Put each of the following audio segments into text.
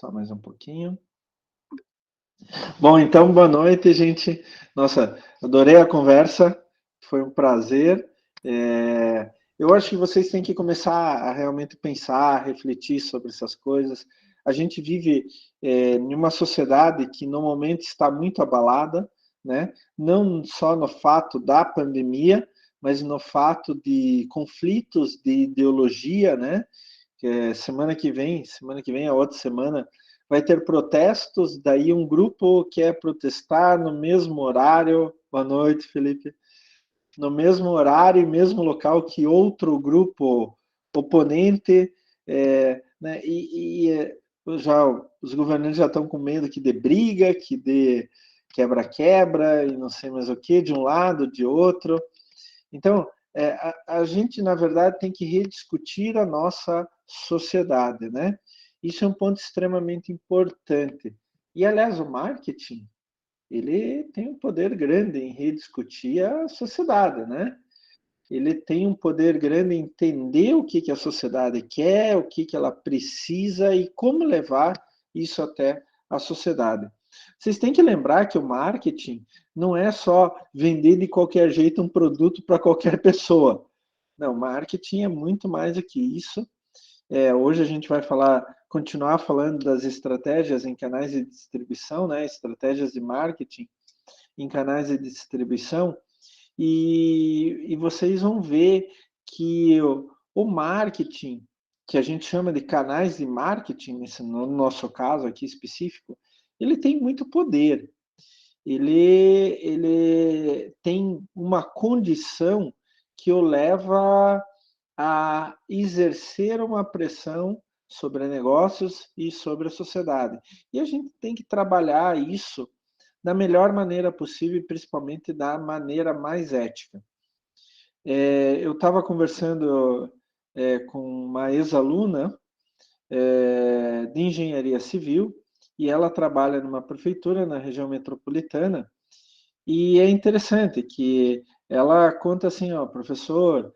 Só mais um pouquinho. Bom, então, boa noite, gente. Nossa, adorei a conversa, foi um prazer. Eu acho que vocês têm que começar a realmente pensar, refletir sobre essas coisas. A gente vive em uma sociedade que normalmente está muito abalada, né? Não só no fato da pandemia, mas no fato de conflitos de ideologia, né? Semana que vem, a outra semana, vai ter protestos, daí um grupo quer protestar no mesmo horário. Boa noite, Felipe. No mesmo horário e mesmo local que outro grupo oponente, né? Já os governantes já estão com medo que dê briga, que dê quebra-quebra e não sei mais o que, de um lado, de outro. Então, a gente, na verdade, tem que rediscutir a nossa sociedade, né? Isso é um ponto extremamente importante. E, aliás, o marketing, ele tem um poder grande em rediscutir a sociedade, né? Ele tem um poder grande em entender o que a sociedade quer, o que ela precisa e como levar isso até a sociedade. Vocês têm que lembrar que o marketing não é só vender de qualquer jeito um produto para qualquer pessoa. Não, marketing é muito mais do que isso. Hoje a gente vai continuar falando das estratégias em canais de distribuição, né? Estratégias de marketing em canais de distribuição, e vocês vão ver que o marketing, que a gente chama de canais de marketing, no nosso caso aqui específico, ele tem muito poder. Ele tem uma condição que o leva a exercer uma pressão sobre negócios e sobre a sociedade. E a gente tem que trabalhar isso da melhor maneira possível, principalmente da maneira mais ética. Eu estava conversando com uma ex-aluna de engenharia civil e ela trabalha numa prefeitura na região metropolitana, e é interessante que ela conta assim, ó, professor,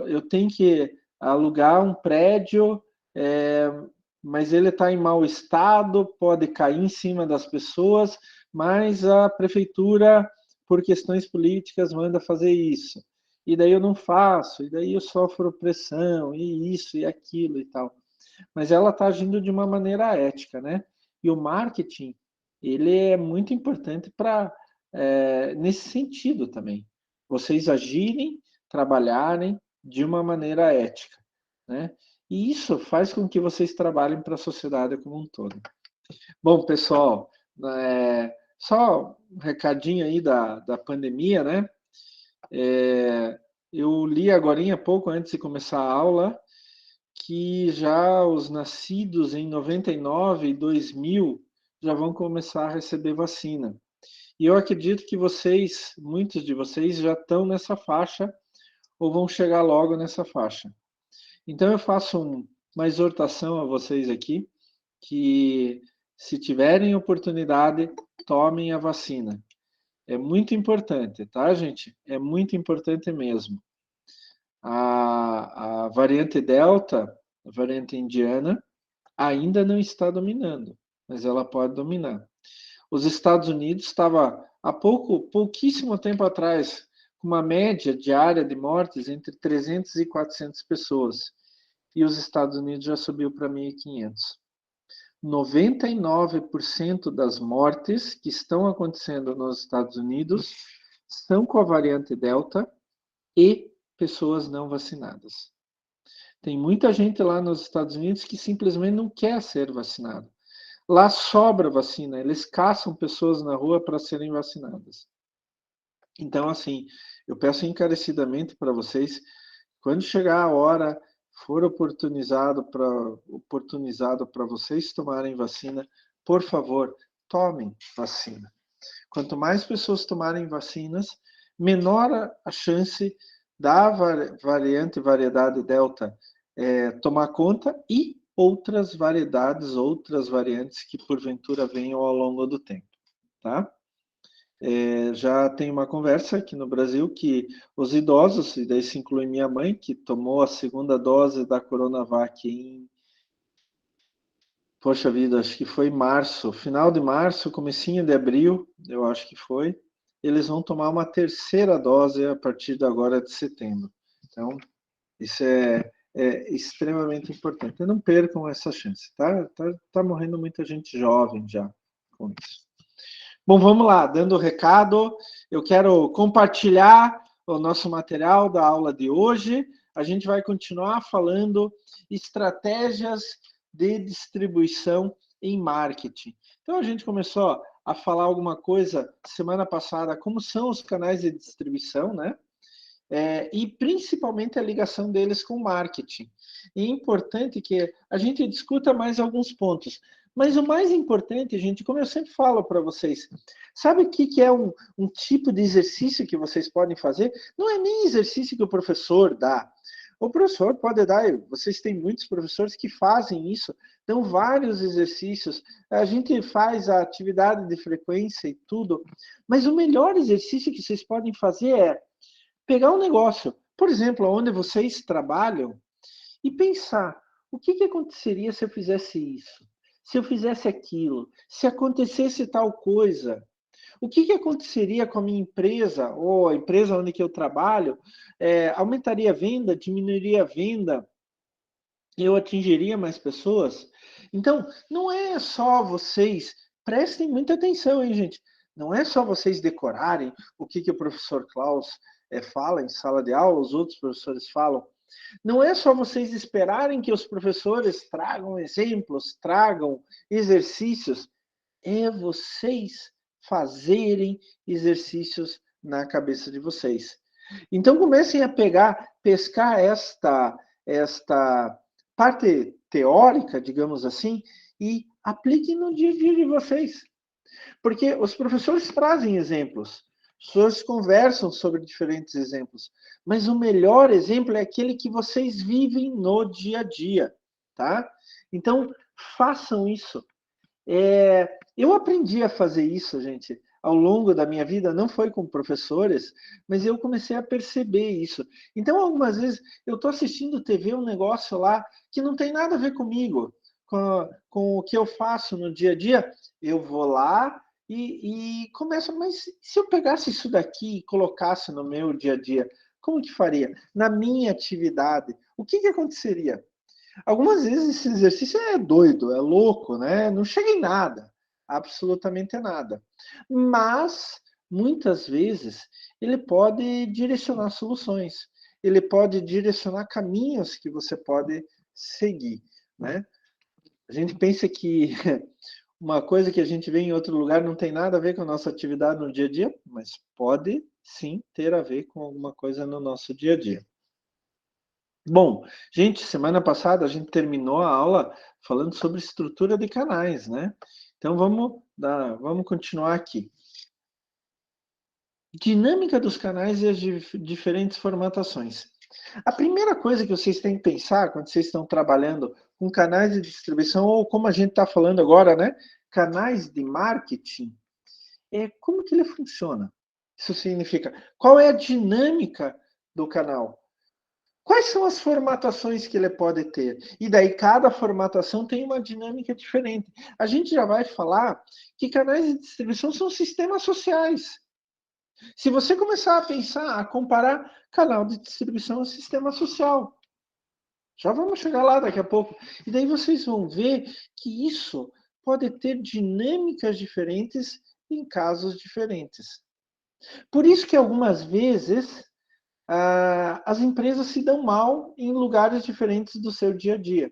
eu tenho que alugar um prédio, é, mas ele está em mau estado, pode cair em cima das pessoas, mas a prefeitura, por questões políticas, manda fazer isso. E daí eu não faço, e daí eu sofro pressão, e isso, e aquilo e tal. Mas ela está agindo de uma maneira ética, né? E o marketing, ele é muito importante nesse sentido também. Vocês agirem, trabalharem de uma maneira ética, né? E isso faz com que vocês trabalhem para a sociedade como um todo. Bom, pessoal, só um recadinho aí da pandemia, né? Eu li agora há pouco, antes de começar a aula, que já os nascidos em 99 e 2000 já vão começar a receber vacina. E eu acredito que vocês, muitos de vocês, já estão nessa faixa ou vão chegar logo nessa faixa. Então eu faço uma exortação a vocês aqui, que se tiverem oportunidade, tomem a vacina. É muito importante, tá, gente? É muito importante mesmo. A variante Delta, a variante indiana, ainda não está dominando, mas ela pode dominar. Os Estados Unidos estava há pouquíssimo tempo atrás, com uma média diária de mortes entre 300 e 400 pessoas. E os Estados Unidos já subiu para 1.500. 99% das mortes que estão acontecendo nos Estados Unidos são com a variante Delta e pessoas não vacinadas. Tem muita gente lá nos Estados Unidos que simplesmente não quer ser vacinada. Lá sobra vacina, eles caçam pessoas na rua para serem vacinadas. Então, assim, eu peço encarecidamente para vocês, quando chegar a hora, for oportunizado para vocês tomarem vacina, por favor, tomem vacina. Quanto mais pessoas tomarem vacinas, menor a chance da variedade Delta tomar conta e outras variantes que porventura venham ao longo do tempo, tá? Já tem uma conversa aqui no Brasil que os idosos, e daí se inclui minha mãe, que tomou a segunda dose da Coronavac Poxa vida, acho que foi março, final de março, comecinho de abril, eu acho que foi. Eles vão tomar uma terceira dose a partir de agora de setembro. Então, isso é extremamente importante. Não percam essa chance, tá? Tá morrendo muita gente jovem já com isso. Bom, vamos lá, dando o recado, eu quero compartilhar o nosso material da aula de hoje. A gente vai continuar falando estratégias de distribuição em marketing. Então, a gente começou a falar alguma coisa semana passada, como são os canais de distribuição, né? E principalmente a ligação deles com o marketing. E é importante que a gente discuta mais alguns pontos. Mas o mais importante, gente, como eu sempre falo para vocês, sabe o que é um tipo de exercício que vocês podem fazer? Não é nem exercício que o professor dá. O professor pode dar, vocês têm muitos professores que fazem isso, dão vários exercícios, a gente faz a atividade de frequência e tudo, mas o melhor exercício que vocês podem fazer é pegar um negócio, por exemplo, onde vocês trabalham, e pensar: o que aconteceria se eu fizesse isso? Se eu fizesse aquilo? Se acontecesse tal coisa? O que aconteceria com a minha empresa, ou a empresa onde que eu trabalho? Aumentaria a venda? Diminuiria a venda? Eu atingiria mais pessoas? Então, não é só vocês, prestem muita atenção, hein, gente? Não é só vocês decorarem o que o professor Klaus fala em sala de aula, os outros professores falam. Não é só vocês esperarem que os professores tragam exemplos, tragam exercícios. É vocês fazerem exercícios na cabeça de vocês. Então comecem a pescar esta parte teórica, digamos assim, e apliquem no dia a dia de vocês. Porque os professores trazem exemplos, os professores conversam sobre diferentes exemplos, mas o melhor exemplo é aquele que vocês vivem no dia a dia, tá? Então, façam isso. Eu aprendi a fazer isso, gente, ao longo da minha vida, não foi com professores, mas eu comecei a perceber isso. Então, algumas vezes, eu estou assistindo TV, um negócio lá que não tem nada a ver comigo, com o que eu faço no dia a dia, eu vou lá e começo, mas se eu pegasse isso daqui e colocasse no meu dia a dia, como que faria? Na minha atividade, o que aconteceria? Algumas vezes esse exercício é doido, é louco, né? Não chega em nada, absolutamente nada. Mas, muitas vezes, ele pode direcionar soluções, ele pode direcionar caminhos que você pode seguir, né? A gente pensa que uma coisa que a gente vê em outro lugar não tem nada a ver com a nossa atividade no dia a dia, mas pode sim ter a ver com alguma coisa no nosso dia a dia. Bom, gente, semana passada a gente terminou a aula falando sobre estrutura de canais, né? Então vamos continuar aqui. Dinâmica dos canais e as diferentes formatações. A primeira coisa que vocês têm que pensar quando vocês estão trabalhando com canais de distribuição, ou como a gente está falando agora, né? Canais de marketing, é como que ele funciona. Isso significa, qual é a dinâmica do canal? Quais são as formatações que ele pode ter? E daí cada formatação tem uma dinâmica diferente. A gente já vai falar que canais de distribuição são sistemas sociais. Se você começar a pensar, a comparar canal de distribuição a sistema social, já vamos chegar lá daqui a pouco. E daí vocês vão ver que isso pode ter dinâmicas diferentes em casos diferentes. Por isso que algumas vezes as empresas se dão mal em lugares diferentes do seu dia a dia.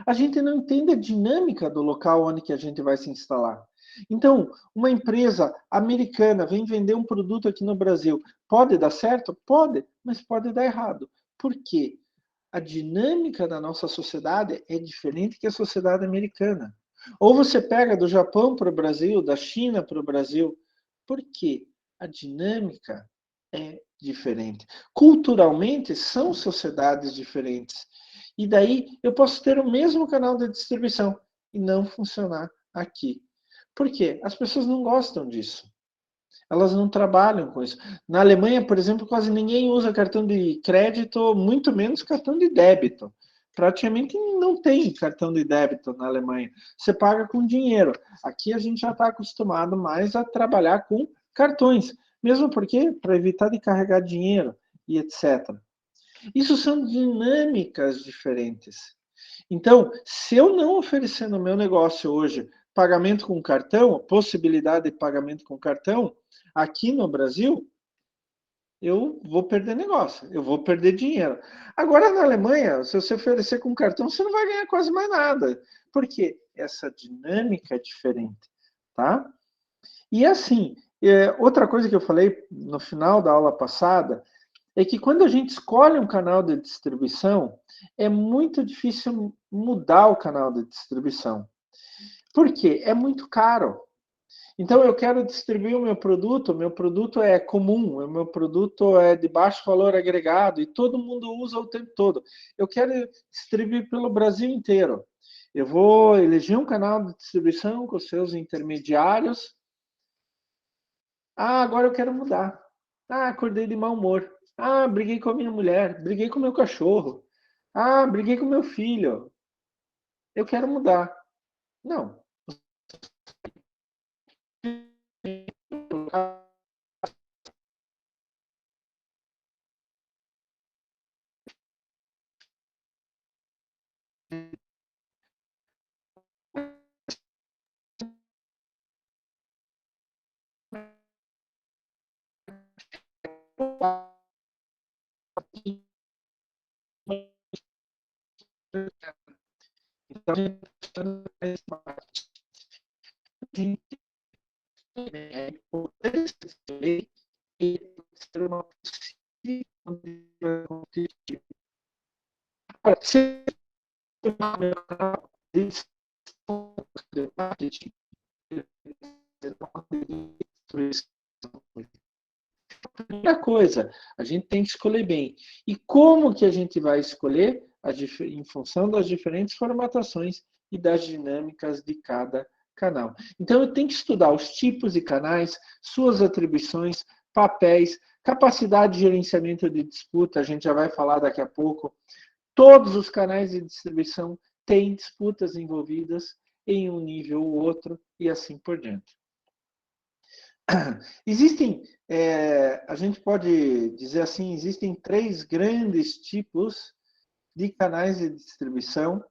A gente não entende a dinâmica do local onde que a gente vai se instalar. Então, uma empresa americana vem vender um produto aqui no Brasil. Pode dar certo? Pode, mas pode dar errado. Por quê? A dinâmica da nossa sociedade é diferente que a sociedade americana. Ou você pega do Japão para o Brasil, da China para o Brasil. Por quê? A dinâmica é diferente. Culturalmente, são sociedades diferentes. E daí eu posso ter o mesmo canal de distribuição e não funcionar aqui. Por quê? As pessoas não gostam disso. Elas não trabalham com isso. Na Alemanha, por exemplo, quase ninguém usa cartão de crédito, muito menos cartão de débito. praticamente não tem cartão de débito na Alemanha. Você paga com dinheiro. Aqui a gente já está acostumado mais a trabalhar com cartões, mesmo porque para evitar de carregar dinheiro e etc. Isso são dinâmicas diferentes. Então, se eu não oferecer no meu negócio hoje pagamento com cartão, possibilidade de pagamento com cartão, aqui no Brasil, eu vou perder negócio, eu vou perder dinheiro. Agora, na Alemanha, se você oferecer com cartão, você não vai ganhar quase mais nada. Por quê? Essa dinâmica é diferente, tá? E assim, outra coisa que eu falei no final da aula passada é que quando a gente escolhe um canal de distribuição, é muito difícil mudar o canal de distribuição. Por quê? É muito caro. Então, eu quero distribuir o meu produto é comum, o meu produto é de baixo valor agregado e todo mundo usa o tempo todo. Eu quero distribuir pelo Brasil inteiro. Eu vou eleger um canal de distribuição com seus intermediários. Ah, agora eu quero mudar. Ah, acordei de mau humor. Ah, briguei com a minha mulher, briguei com o meu cachorro. Ah, briguei com meu filho. Eu quero mudar. Não. Então, é importante e ser uma possível competitiva. Se de marketing, primeira coisa, a gente tem que escolher bem. E como que a gente vai escolher? Em função das diferentes formatações e das dinâmicas de cada canal. Então, eu tenho que estudar os tipos de canais, suas atribuições, papéis, capacidade de gerenciamento de disputa, a gente já vai falar daqui a pouco. Todos os canais de distribuição têm disputas envolvidas em um nível ou outro e assim por diante. Existem, a gente pode dizer assim, existem 3 grandes tipos de canais de distribuição,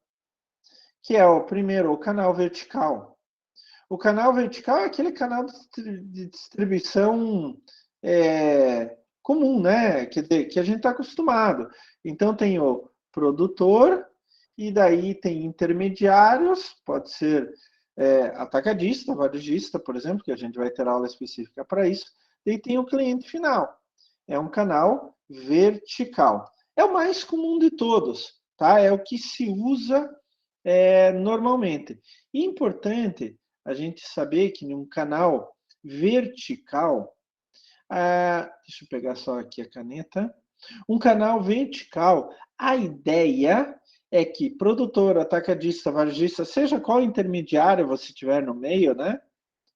que é o primeiro, o canal vertical. O canal vertical é aquele canal de distribuição comum, né? Que a gente está acostumado. Então tem o produtor, e daí tem intermediários, pode ser atacadista, varejista, por exemplo, que a gente vai ter aula específica para isso. E tem o cliente final. É um canal vertical. É o mais comum de todos, tá? É o que se usa normalmente. E importante a gente saber que num canal vertical, deixa eu pegar só aqui a caneta. Um canal vertical, a ideia é que produtor, atacadista, varejista, seja qual intermediário você tiver no meio, né?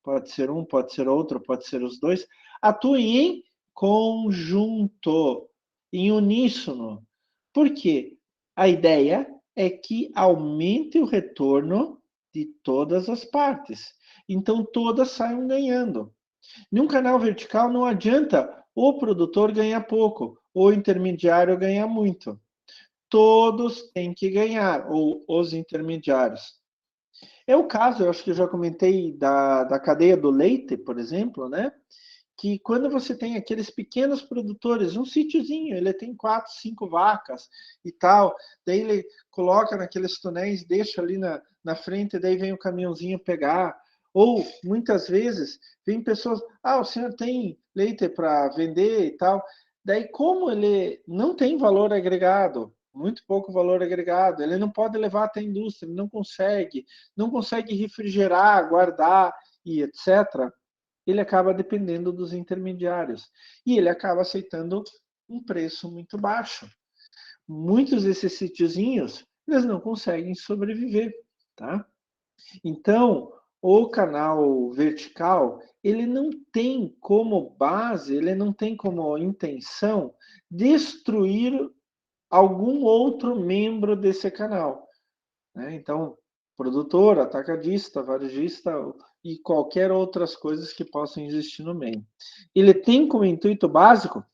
Pode ser um, pode ser outro, pode ser os dois, atuem em conjunto, em uníssono. Por quê? A ideia é que aumente o retorno de todas as partes. Então, todas saiam ganhando. Num canal vertical, não adianta o produtor ganhar pouco, ou o intermediário ganhar muito. Todos têm que ganhar, ou os intermediários. É o caso, eu acho que eu já comentei da cadeia do leite, por exemplo, né? Que quando você tem aqueles pequenos produtores, um sítiozinho, ele tem 4, 5 vacas e tal, daí ele coloca naqueles tonéis, deixa ali na frente, daí vem o caminhãozinho pegar. Ou, muitas vezes, vem pessoas, o senhor tem leite para vender e tal. Daí, como ele não tem valor agregado, muito pouco valor agregado, ele não pode levar até a indústria, ele não consegue refrigerar, guardar e etc., ele acaba dependendo dos intermediários. E ele acaba aceitando um preço muito baixo. Muitos desses sítiozinhos, eles não conseguem sobreviver, tá? Então, o canal vertical, ele não tem como base, ele não tem como intenção destruir algum outro membro desse canal, né? Então, produtor, atacadista, varejista e qualquer outras coisas que possam existir no meio. Ele tem como intuito básico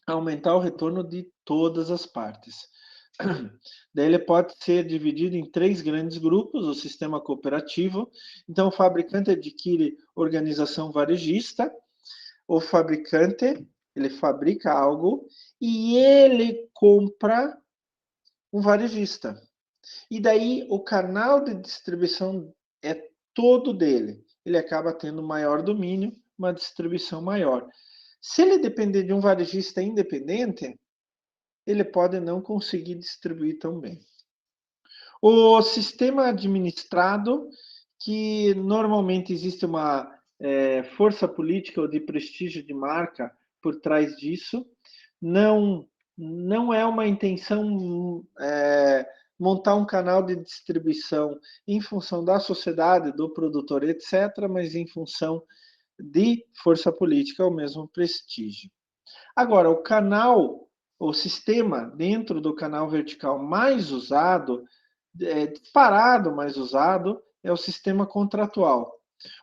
aumentar o retorno de todas as partes. Daí ele pode ser dividido em 3 grandes grupos: o sistema cooperativo. Então, o fabricante adquire organização varejista, o fabricante, ele fabrica algo e ele compra um varejista. E daí o canal de distribuição é todo dele. Ele acaba tendo maior domínio, uma distribuição maior. Se ele depender de um varejista independente, ele pode não conseguir distribuir tão bem. O sistema administrado, que normalmente existe uma força política ou de prestígio de marca por trás disso, não é uma intenção montar um canal de distribuição em função da sociedade, do produtor, etc., mas em função de força política ou mesmo prestígio. Agora, o sistema dentro do canal vertical mais usado, disparado mais usado, é o sistema contratual,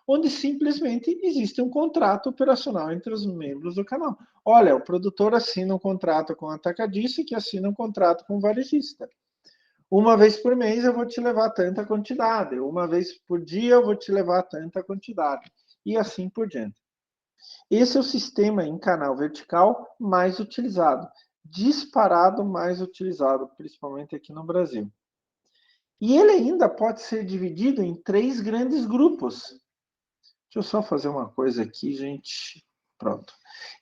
onde simplesmente existe um contrato operacional entre os membros do canal. Olha, o produtor assina um contrato com o atacadista que assina um contrato com o varejista. Uma vez por mês eu vou te levar tanta quantidade, uma vez por dia eu vou te levar tanta quantidade, e assim por diante. Esse é o sistema em canal vertical mais utilizado, disparado mais utilizado, principalmente aqui no Brasil. E ele ainda pode ser dividido em 3 grandes grupos. Deixa eu só fazer uma coisa aqui, gente. Pronto.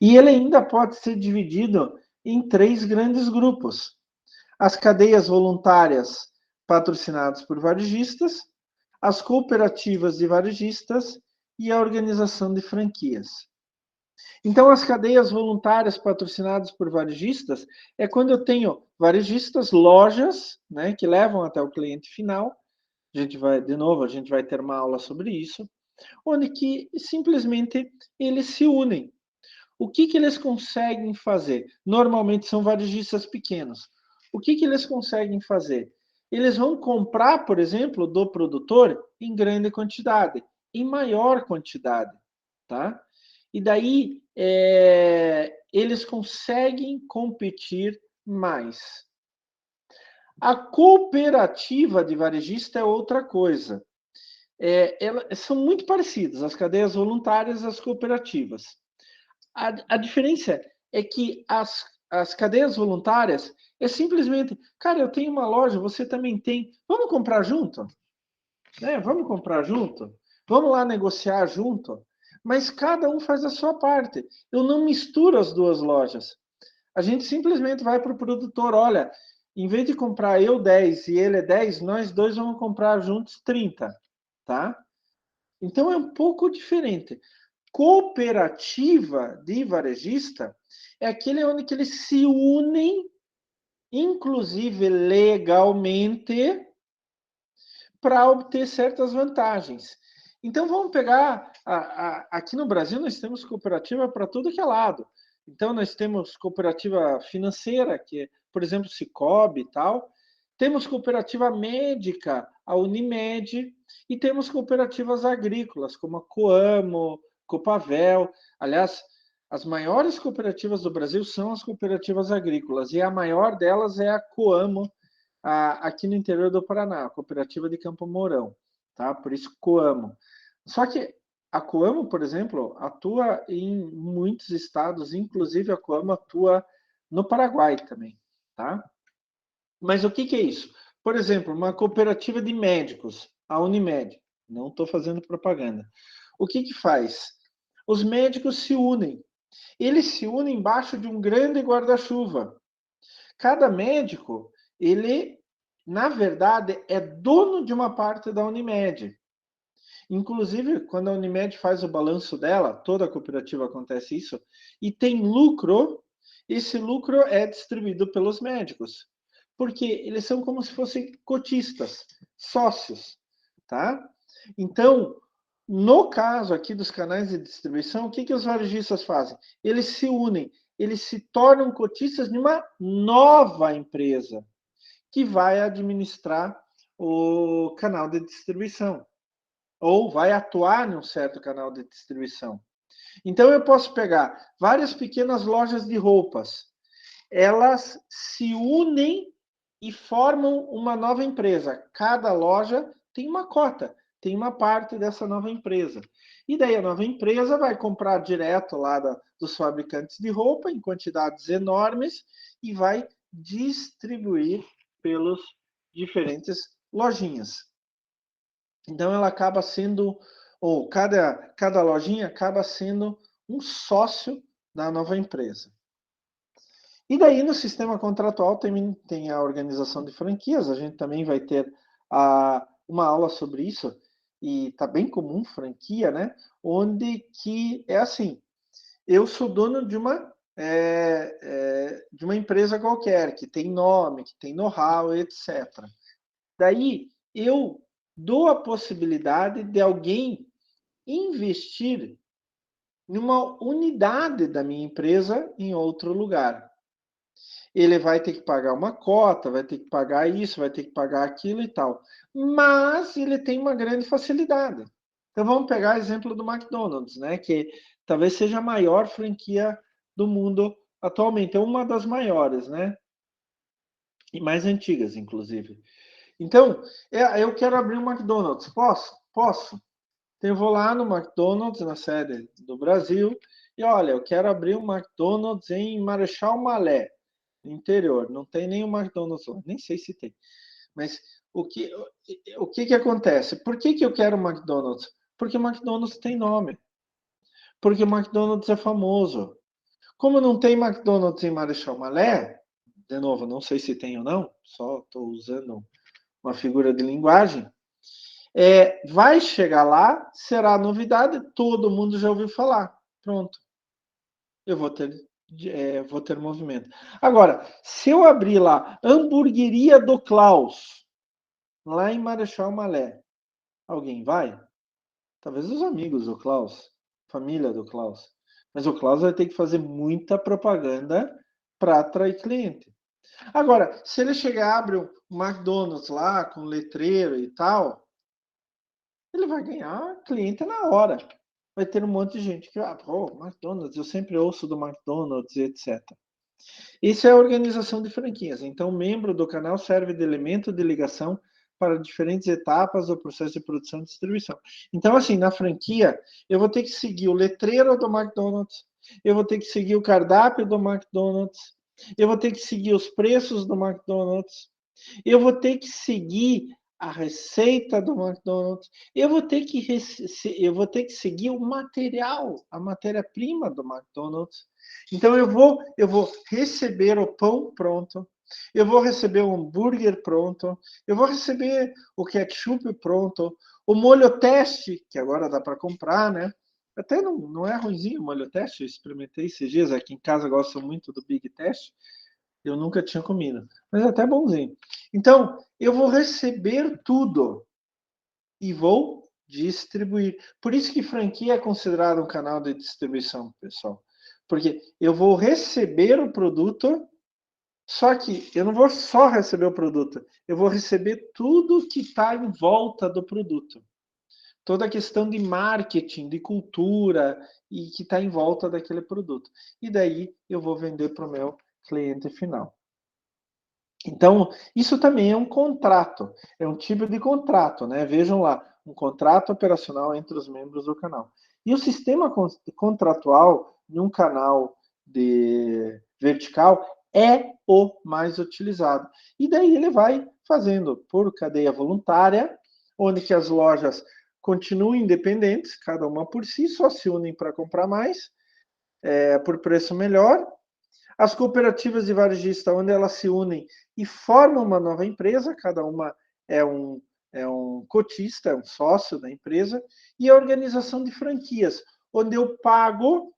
E ele ainda pode ser dividido em 3 grandes grupos: as cadeias voluntárias patrocinadas por varejistas, as cooperativas de varejistas e a organização de franquias. Então, as cadeias voluntárias patrocinadas por varejistas é quando eu tenho varejistas, lojas, né, que levam até o cliente final. A gente vai ter uma aula sobre isso, onde que simplesmente eles se unem. O que eles conseguem fazer? Normalmente são varejistas pequenos. O que eles conseguem fazer? Eles vão comprar, por exemplo, do produtor em grande quantidade, em maior quantidade, tá? E daí eles conseguem competir mais. A cooperativa de varejista é outra coisa. Elas são muito parecidas, as cadeias voluntárias e as cooperativas. A diferença é que as cadeias voluntárias é simplesmente, cara, eu tenho uma loja, você também tem, vamos comprar junto? Vamos comprar junto? Vamos lá negociar junto? Mas cada um faz a sua parte. Eu não misturo as duas lojas. A gente simplesmente vai para o produtor, olha, em vez de comprar eu 10 e ele é 10, nós dois vamos comprar juntos 30, tá? Então é um pouco diferente. Cooperativa de varejista é aquele onde que eles se unem, inclusive legalmente, para obter certas vantagens. Então vamos pegar, aqui no Brasil nós temos cooperativa para tudo que é lado. Então nós temos cooperativa financeira, que é, por exemplo, Sicoob e tal. Temos cooperativa médica, a Unimed, e temos cooperativas agrícolas, como a Coamo, Copavel. Aliás, as maiores cooperativas do Brasil são as cooperativas agrícolas, e a maior delas é a Coamo, aqui no interior do Paraná, a cooperativa de Campo Mourão, tá? Por isso Coamo. Só que a Coamo, por exemplo, atua em muitos estados, inclusive a Coamo atua no Paraguai também, tá? Mas o que é isso? Por exemplo, uma cooperativa de médicos, a Unimed, não estou fazendo propaganda. O que faz? Os médicos se unem. Eles se unem embaixo de um grande guarda-chuva. Cada médico, ele, na verdade, é dono de uma parte da Unimed. Inclusive, quando a Unimed faz o balanço dela, toda a cooperativa acontece isso, e tem lucro, esse lucro é distribuído pelos médicos. Porque eles são como se fossem cotistas, sócios, tá? Então, no caso aqui dos canais de distribuição, o que os varejistas fazem? Eles se unem, eles se tornam cotistas de uma nova empresa que vai administrar o canal de distribuição ou vai atuar em um certo canal de distribuição. Então, eu posso pegar várias pequenas lojas de roupas, elas se unem e formam uma nova empresa. Cada loja tem uma cota, tem uma parte dessa nova empresa. E daí a nova empresa vai comprar direto lá dos fabricantes de roupa em quantidades enormes e vai distribuir pelos diferentes lojinhas. Então ela acaba sendo, ou cada lojinha acaba sendo um sócio da nova empresa. E daí no sistema contratual tem a organização de franquias, a gente também vai ter uma aula sobre isso, e está bem comum franquia, né? Onde que é assim, eu sou dono de uma empresa qualquer, que tem nome, que tem know-how, etc. Daí eu dou a possibilidade de alguém investir numa unidade da minha empresa em outro lugar. Ele vai ter que pagar uma cota, vai ter que pagar isso, vai ter que pagar aquilo e tal. Mas ele tem uma grande facilidade. Então vamos pegar o exemplo do McDonald's, né? Que talvez seja a maior franquia do mundo atualmente, é uma das maiores, né? E mais antigas, inclusive. Então, eu quero abrir um McDonald's. Posso? Posso. Então, eu vou lá no McDonald's, na sede do Brasil, e olha, eu quero abrir um McDonald's em Marechal Malé, no interior. Não tem nenhum McDonald's lá, nem sei se tem. Mas o que acontece? Por que eu quero McDonald's? Porque o McDonald's tem nome. Porque o McDonald's é famoso. Como não tem McDonald's em Marechal Malé, de novo, não sei se tem ou não, só estou usando uma figura de linguagem, vai chegar lá, será novidade, todo mundo já ouviu falar. Pronto. Eu vou ter movimento. Agora, se eu abrir lá, Hamburgueria do Klaus, lá em Marechal Malé, alguém vai? Talvez os amigos do Klaus, família do Klaus. Mas o Klaus vai ter que fazer muita propaganda para atrair cliente. Agora, se ele chegar, abre um McDonald's lá, com letreiro e tal, ele vai ganhar cliente na hora. Vai ter um monte de gente que, McDonald's, eu sempre ouço do McDonald's, etc. Isso é a organização de franquias. Então, o membro do canal serve de elemento de ligação para diferentes etapas do processo de produção e distribuição. Então, assim, na franquia, eu vou ter que seguir o letreiro do McDonald's, eu vou ter que seguir o cardápio do McDonald's, eu vou ter que seguir os preços do McDonald's, eu vou ter que seguir a receita do McDonald's, eu vou ter que seguir o material, a matéria-prima do McDonald's. Então eu vou receber o pão pronto, eu vou receber o hambúrguer pronto, eu vou receber o ketchup pronto, o molho teste, que agora dá para comprar, né? Até não é ruimzinho o molho teste, eu experimentei esses dias, aqui em casa gosto muito do Big Teste, eu nunca tinha comido, mas é até bonzinho. Então, eu vou receber tudo e vou distribuir. Por isso que franquia é considerado um canal de distribuição, pessoal. Porque eu vou receber o produto, só que eu não vou só receber o produto, eu vou receber tudo que está em volta do produto. Toda a questão de marketing, de cultura, e que está em volta daquele produto. E daí eu vou vender para o meu cliente final. Então, isso também é um contrato, é um tipo de contrato, né? Vejam lá, um contrato operacional entre os membros do canal. E o sistema contratual de um canal de vertical é o mais utilizado. E daí ele vai fazendo por cadeia voluntária, onde que as lojas continuam independentes, cada uma por si, só se unem para comprar mais, por preço melhor. As cooperativas de varejista, onde elas se unem e formam uma nova empresa, cada uma é um cotista, é um sócio da empresa, e a organização de franquias, onde eu pago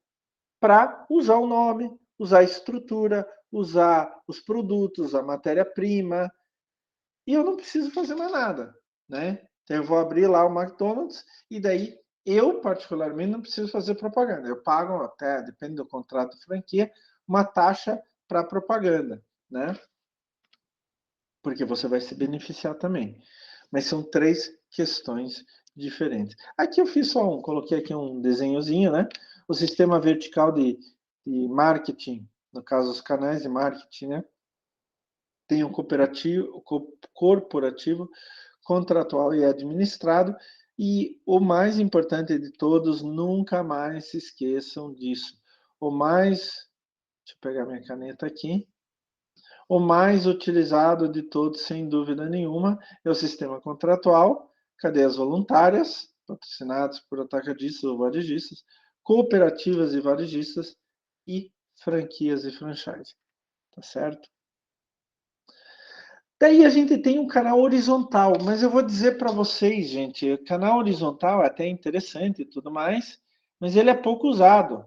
para usar o nome, usar a estrutura, usar os produtos, a matéria-prima, e eu não preciso fazer mais nada, né? Então eu vou abrir lá o McDonald's e daí eu, particularmente, não preciso fazer propaganda. Eu pago até, depende do contrato de franquia, uma taxa para propaganda, né? Porque você vai se beneficiar também. Mas são 3 questões diferentes. Aqui eu fiz só coloquei aqui um desenhozinho, né? O sistema vertical de marketing, no caso os canais de marketing, né? Tem o cooperativo, corporativo, contratual e administrado. E o mais importante de todos, nunca mais se esqueçam disso. Deixa eu pegar minha caneta aqui. O mais utilizado de todos, sem dúvida nenhuma, é o sistema contratual, cadeias voluntárias, patrocinadas por atacadistas ou varejistas, cooperativas e varejistas e franquias e franchise. Tá certo? Daí a gente tem um canal horizontal, mas eu vou dizer para vocês, gente, o canal horizontal é até interessante e tudo mais, mas ele é pouco usado,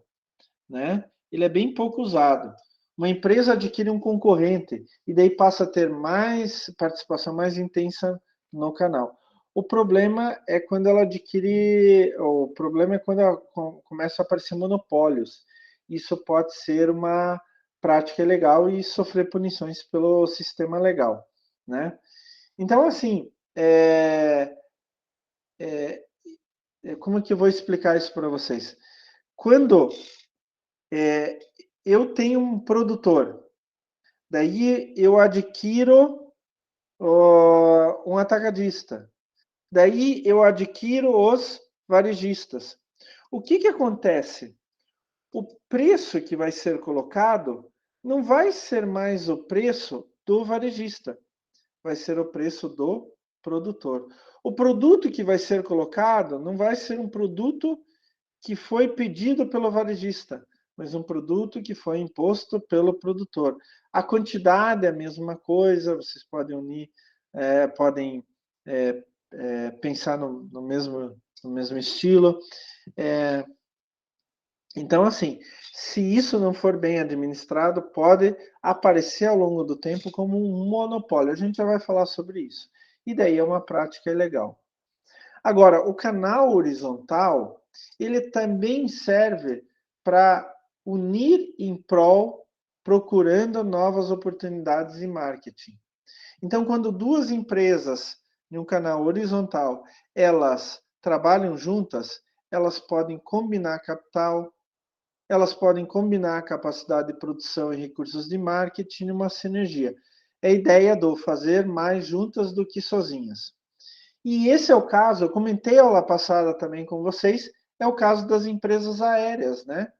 né? Ele é bem pouco usado. Uma empresa adquire um concorrente e daí passa a ter mais participação mais intensa no canal. O problema é quando ela adquire, o problema é quando começa a aparecer monopólios. Isso pode ser uma prática ilegal e sofrer punições pelo sistema legal, né? Então, assim, como que eu vou explicar isso para vocês? Quando eu tenho um produtor, daí eu adquiro um atacadista, daí eu adquiro os varejistas. O que acontece? O preço que vai ser colocado não vai ser mais o preço do varejista, vai ser o preço do produtor. O produto que vai ser colocado não vai ser um produto que foi pedido pelo varejista, mas um produto que foi imposto pelo produtor. A quantidade é a mesma coisa, vocês podem unir, podem pensar no mesmo estilo. Então, assim, se isso não for bem administrado, pode aparecer ao longo do tempo como um monopólio. A gente já vai falar sobre isso. E daí é uma prática ilegal. Agora, o canal horizontal, ele também serve para unir em prol, procurando novas oportunidades de marketing. Então, quando duas empresas em um canal horizontal, elas trabalham juntas, elas podem combinar capital, elas podem combinar capacidade de produção e recursos de marketing numa sinergia. É a ideia do fazer mais juntas do que sozinhas. E esse é o caso, eu comentei aula passada também com vocês, é o caso das empresas aéreas, né?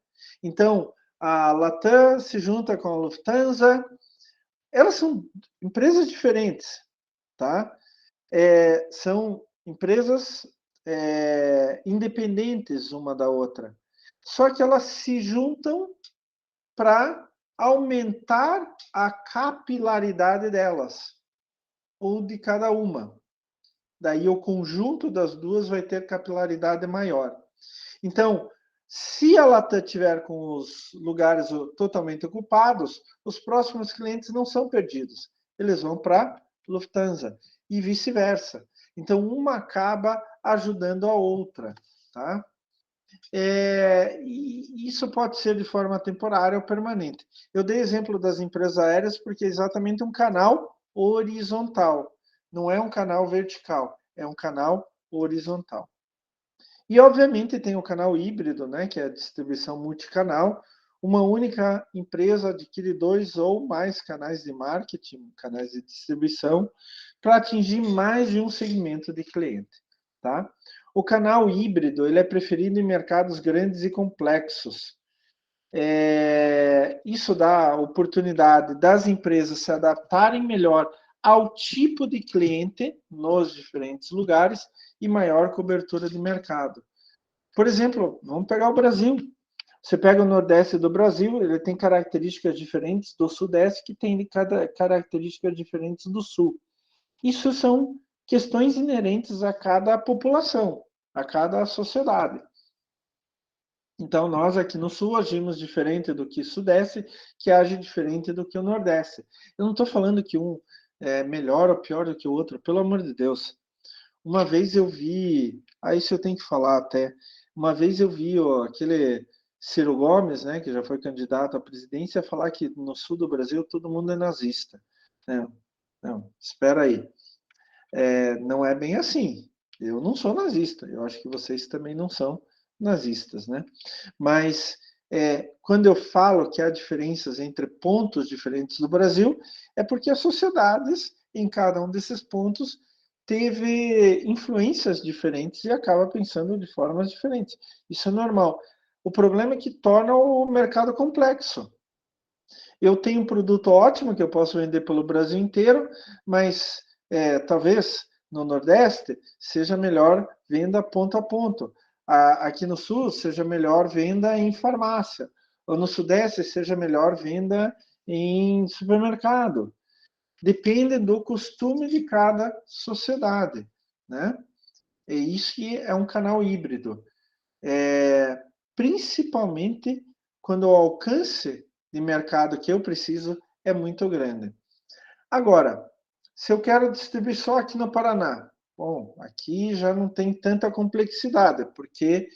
Então, a Latam se junta com a Lufthansa, elas são empresas diferentes, tá? São empresas independentes uma da outra. Só que elas se juntam para aumentar a capilaridade delas, ou de cada uma. Daí o conjunto das duas vai ter capilaridade maior. Então, se a Latam tiver com os lugares totalmente ocupados, os próximos clientes não são perdidos. Eles vão para Lufthansa e vice-versa. Então, uma acaba ajudando a outra, tá? E isso pode ser de forma temporária ou permanente. Eu dei exemplo das empresas aéreas porque é exatamente um canal horizontal, não é um canal vertical, é um canal horizontal. E, obviamente, tem o canal híbrido, né, que é a distribuição multicanal. Uma única empresa adquire 2 ou mais canais de marketing, canais de distribuição, para atingir mais de um segmento de cliente. Tá? O canal híbrido ele é preferido em mercados grandes e complexos. Isso dá oportunidade das empresas se adaptarem melhor ao tipo de cliente nos diferentes lugares e maior cobertura de mercado. Por exemplo, vamos pegar o Brasil. Você pega o Nordeste do Brasil, ele tem características diferentes do Sudeste, que tem características diferentes do Sul. Isso são questões inerentes a cada população, a cada sociedade. Então, nós aqui no Sul agimos diferente do que o Sudeste, que age diferente do que o Nordeste. Eu não estou falando que um é melhor ou pior do que o outro, pelo amor de Deus. Uma vez eu vi, isso eu tenho que falar até, uma vez eu vi aquele Ciro Gomes, né, que já foi candidato à presidência, falar que no sul do Brasil todo mundo é nazista. Não, não, espera aí. Não é bem assim. Eu não sou nazista. Eu acho que vocês também não são nazistas, né? Mas quando eu falo que há diferenças entre pontos diferentes do Brasil, é porque as sociedades, em cada um desses pontos, teve influências diferentes e acaba pensando de formas diferentes. Isso é normal. O problema é que torna o mercado complexo. Eu tenho um produto ótimo que eu posso vender pelo Brasil inteiro, mas talvez no Nordeste seja melhor venda ponto a ponto. Aqui no Sul seja melhor venda em farmácia. Ou no Sudeste seja melhor venda em supermercado. Depende do costume de cada sociedade, né? E isso é um canal híbrido. Principalmente quando o alcance de mercado que eu preciso é muito grande. Agora, se eu quero distribuir só aqui no Paraná, bom, aqui já não tem tanta complexidade, porque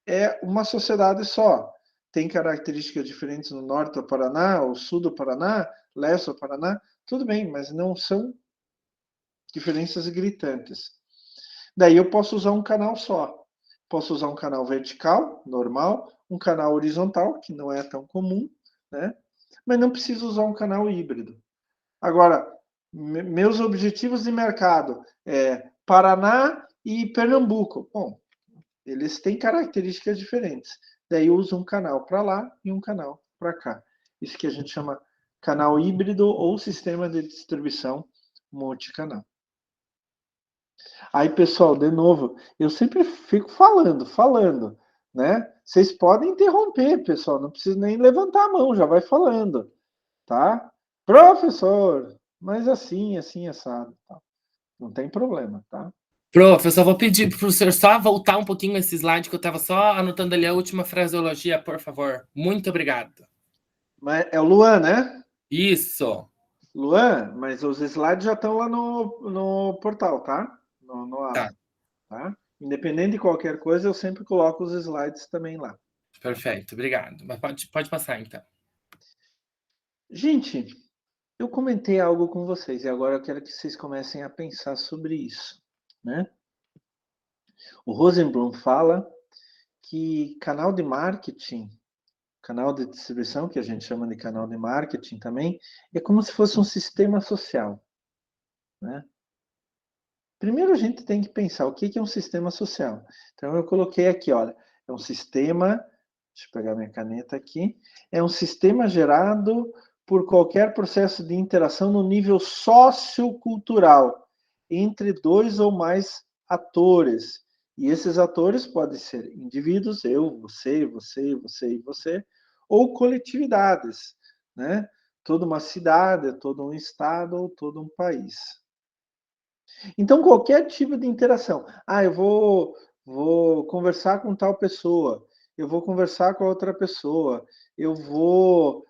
é uma sociedade só. Tem características diferentes no norte do Paraná, o sul do Paraná, leste do Paraná, tudo bem, mas não são diferenças gritantes. Daí eu posso usar um canal só. Posso usar um canal vertical, normal, um canal horizontal, que não é tão comum, né? Mas não preciso usar um canal híbrido. Agora, meus objetivos de mercado é Paraná e Pernambuco. Bom, eles têm características diferentes. Daí eu uso um canal para lá e um canal para cá. Isso que a gente chama canal híbrido ou sistema de distribuição multicanal. Aí, pessoal, de novo, eu sempre fico falando, né? Vocês podem interromper, pessoal, não precisa nem levantar a mão, já vai falando, tá? Professor, mas assim, assado, tá? Não tem problema, tá? Prof, eu só vou pedir para o senhor só voltar um pouquinho esse slide, que eu estava só anotando ali a última fraseologia, por favor. Muito obrigado. Mas é o Luan, né? Isso. Luan, mas os slides já estão lá no portal, tá? No Tá, Aba, tá? Independente de qualquer coisa, eu sempre coloco os slides também lá. perfeito, obrigado. Mas pode passar, então. Gente, eu comentei algo com vocês e agora eu quero que vocês comecem a pensar sobre isso, né? O Rosenblum fala que canal de marketing, canal de distribuição, que a gente chama de canal de marketing também, é como se fosse um sistema social, né? Primeiro a gente tem que pensar o que é um sistema social. Então eu coloquei aqui, olha, é um sistema, deixa eu pegar minha caneta aqui, é um sistema gerado por qualquer processo de interação no nível sociocultural entre dois ou mais atores. E esses atores podem ser indivíduos, eu, você, você e você, ou coletividades, né? Toda uma cidade, todo um estado ou todo um país. Então, qualquer tipo de interação. Eu vou conversar com tal pessoa, eu vou conversar com a outra pessoa, eu vou,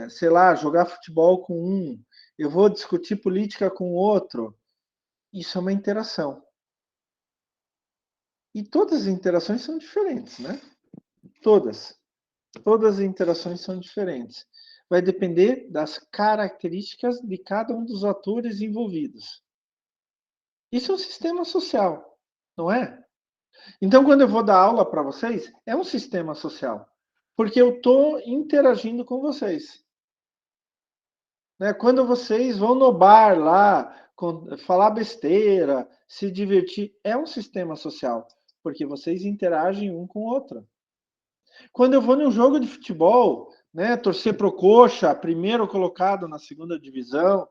sei lá, jogar futebol com um, eu vou discutir política com o outro. Isso é uma interação. E todas as interações são diferentes, né? Todas. Todas as interações são diferentes. Vai depender das características de cada um dos atores envolvidos. Isso é um sistema social, não é? Então, quando eu vou dar aula para vocês, é um sistema social, porque eu estou interagindo com vocês. Né? Quando vocês vão no bar lá, falar besteira, se divertir, é um sistema social, porque vocês interagem um com o outro. Quando eu vou num jogo de futebol, né, torcer pro Coxa, primeiro colocado na segunda divisão,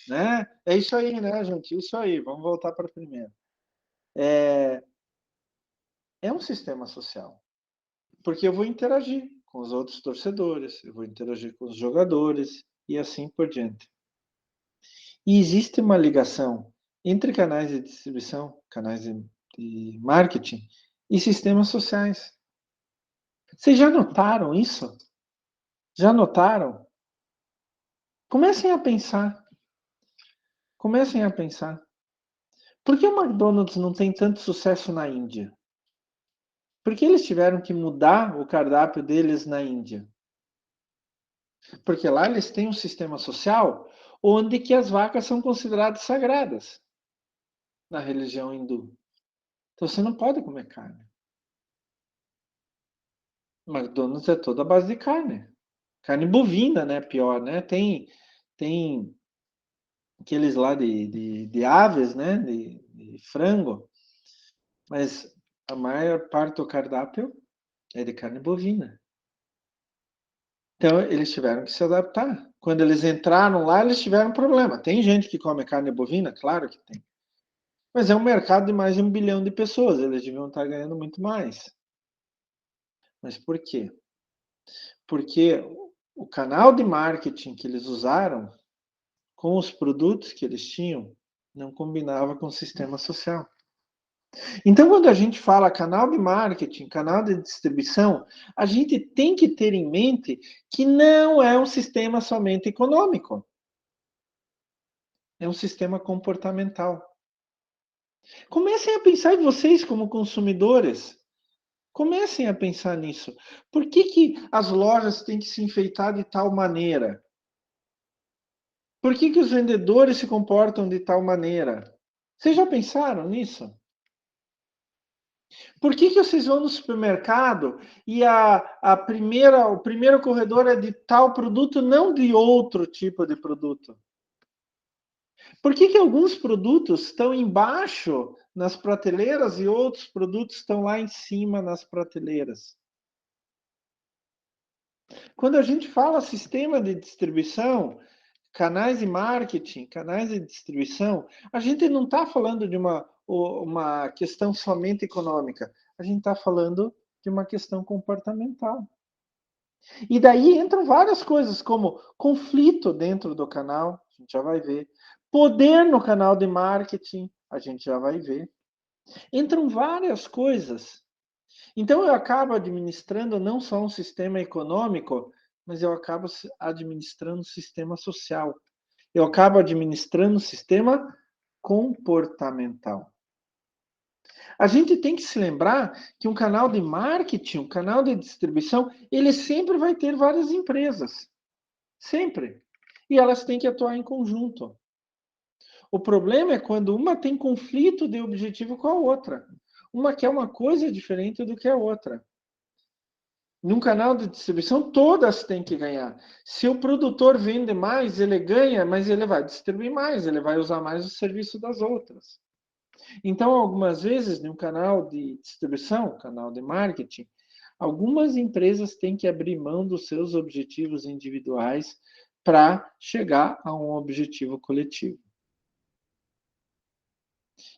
né? É isso aí, né, gente? Isso aí. Vamos voltar para a primeira. É um sistema social. Porque eu vou interagir com os outros torcedores, eu vou interagir com os jogadores e assim por diante. E existe uma ligação entre canais de distribuição, canais de marketing e sistemas sociais. Vocês já notaram isso? Já notaram? Comecem a pensar. Comecem a pensar. Por que o McDonald's não tem tanto sucesso na Índia? Por que eles tiveram que mudar o cardápio deles na Índia? Porque lá eles têm um sistema social onde que as vacas são consideradas sagradas na religião hindu. Então você não pode comer carne. McDonald's é toda a base de carne. Carne bovina, né? Pior, né? Tem aqueles lá de aves, né? De frango. Mas a maior parte do cardápio é de carne bovina. Então, eles tiveram que se adaptar. Quando eles entraram lá, eles tiveram problema. Tem gente que come carne bovina? Claro que tem. Mas é um mercado de mais de 1 bilhão de pessoas. Eles deviam estar ganhando muito mais. Mas por quê? Porque o canal de marketing que eles usaram com os produtos que eles tinham não combinava com o sistema social. Então, quando a gente fala canal de marketing, canal de distribuição, a gente tem que ter em mente que não é um sistema somente econômico. É um sistema comportamental. Comecem a pensar em vocês como consumidores. Comecem a pensar nisso. Por que as lojas têm que se enfeitar de tal maneira? Por que os vendedores se comportam de tal maneira? Vocês já pensaram nisso? Por que vocês vão no supermercado e o primeiro corredor é de tal produto, não de outro tipo de produto? Por que alguns produtos estão embaixo nas prateleiras e outros produtos estão lá em cima nas prateleiras? Quando a gente fala sistema de distribuição, canais de marketing, canais de distribuição, a gente não está falando de uma questão somente econômica, a gente está falando de uma questão comportamental. E daí entram várias coisas, como conflito dentro do canal, a gente já vai ver. Poder no canal de marketing, a gente já vai ver. Entram várias coisas. Então eu acabo administrando não só um sistema econômico, mas eu acabo administrando um sistema social. Eu acabo administrando um sistema comportamental. A gente tem que se lembrar que um canal de marketing, um canal de distribuição, ele sempre vai ter várias empresas. Sempre. E elas têm que atuar em conjunto. O problema é quando uma tem conflito de objetivo com a outra. Uma quer uma coisa diferente do que a outra. Num canal de distribuição, todas têm que ganhar. Se o produtor vende mais, ele ganha, mas ele vai distribuir mais, ele vai usar mais o serviço das outras. Então, algumas vezes, num canal de distribuição, canal de marketing, algumas empresas têm que abrir mão dos seus objetivos individuais para chegar a um objetivo coletivo.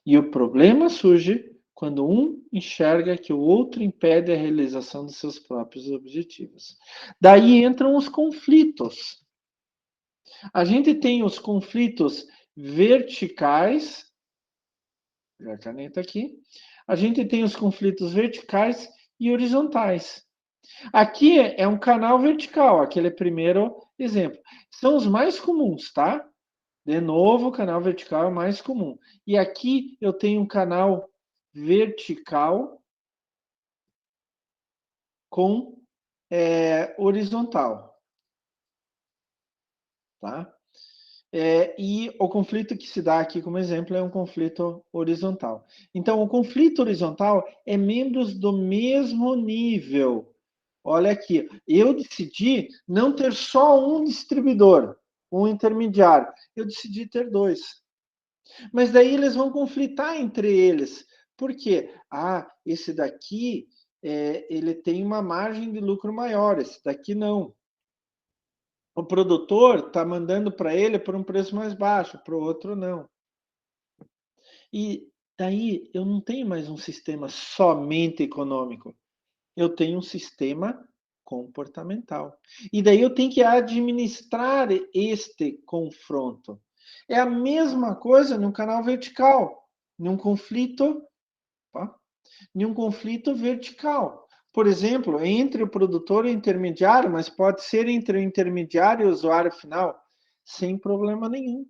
E o problema surge quando um enxerga que o outro impede a realização dos seus próprios objetivos. Daí entram os conflitos. A gente tem os conflitos verticais, a caneta aqui. A gente tem os conflitos verticais e horizontais. Aqui é um canal vertical, aquele primeiro exemplo. São os mais comuns, tá? De novo, o canal vertical é o mais comum. E aqui eu tenho um canal vertical com horizontal. Tá? E o conflito que se dá aqui como exemplo é um conflito horizontal. Então, o conflito horizontal é membros do mesmo nível. Olha aqui, eu decidi não ter só um distribuidor, um intermediário. Eu decidi ter dois. Mas daí eles vão conflitar entre eles. Por quê? Esse daqui ele tem uma margem de lucro maior, esse daqui não. O produtor está mandando para ele por um preço mais baixo, para o outro não. E daí eu não tenho mais um sistema somente econômico. Eu tenho um sistema comportamental. E daí eu tenho que administrar este confronto. É a mesma coisa num canal vertical, num conflito vertical. Por exemplo, entre o produtor e o intermediário, mas pode ser entre o intermediário e o usuário final, sem problema nenhum.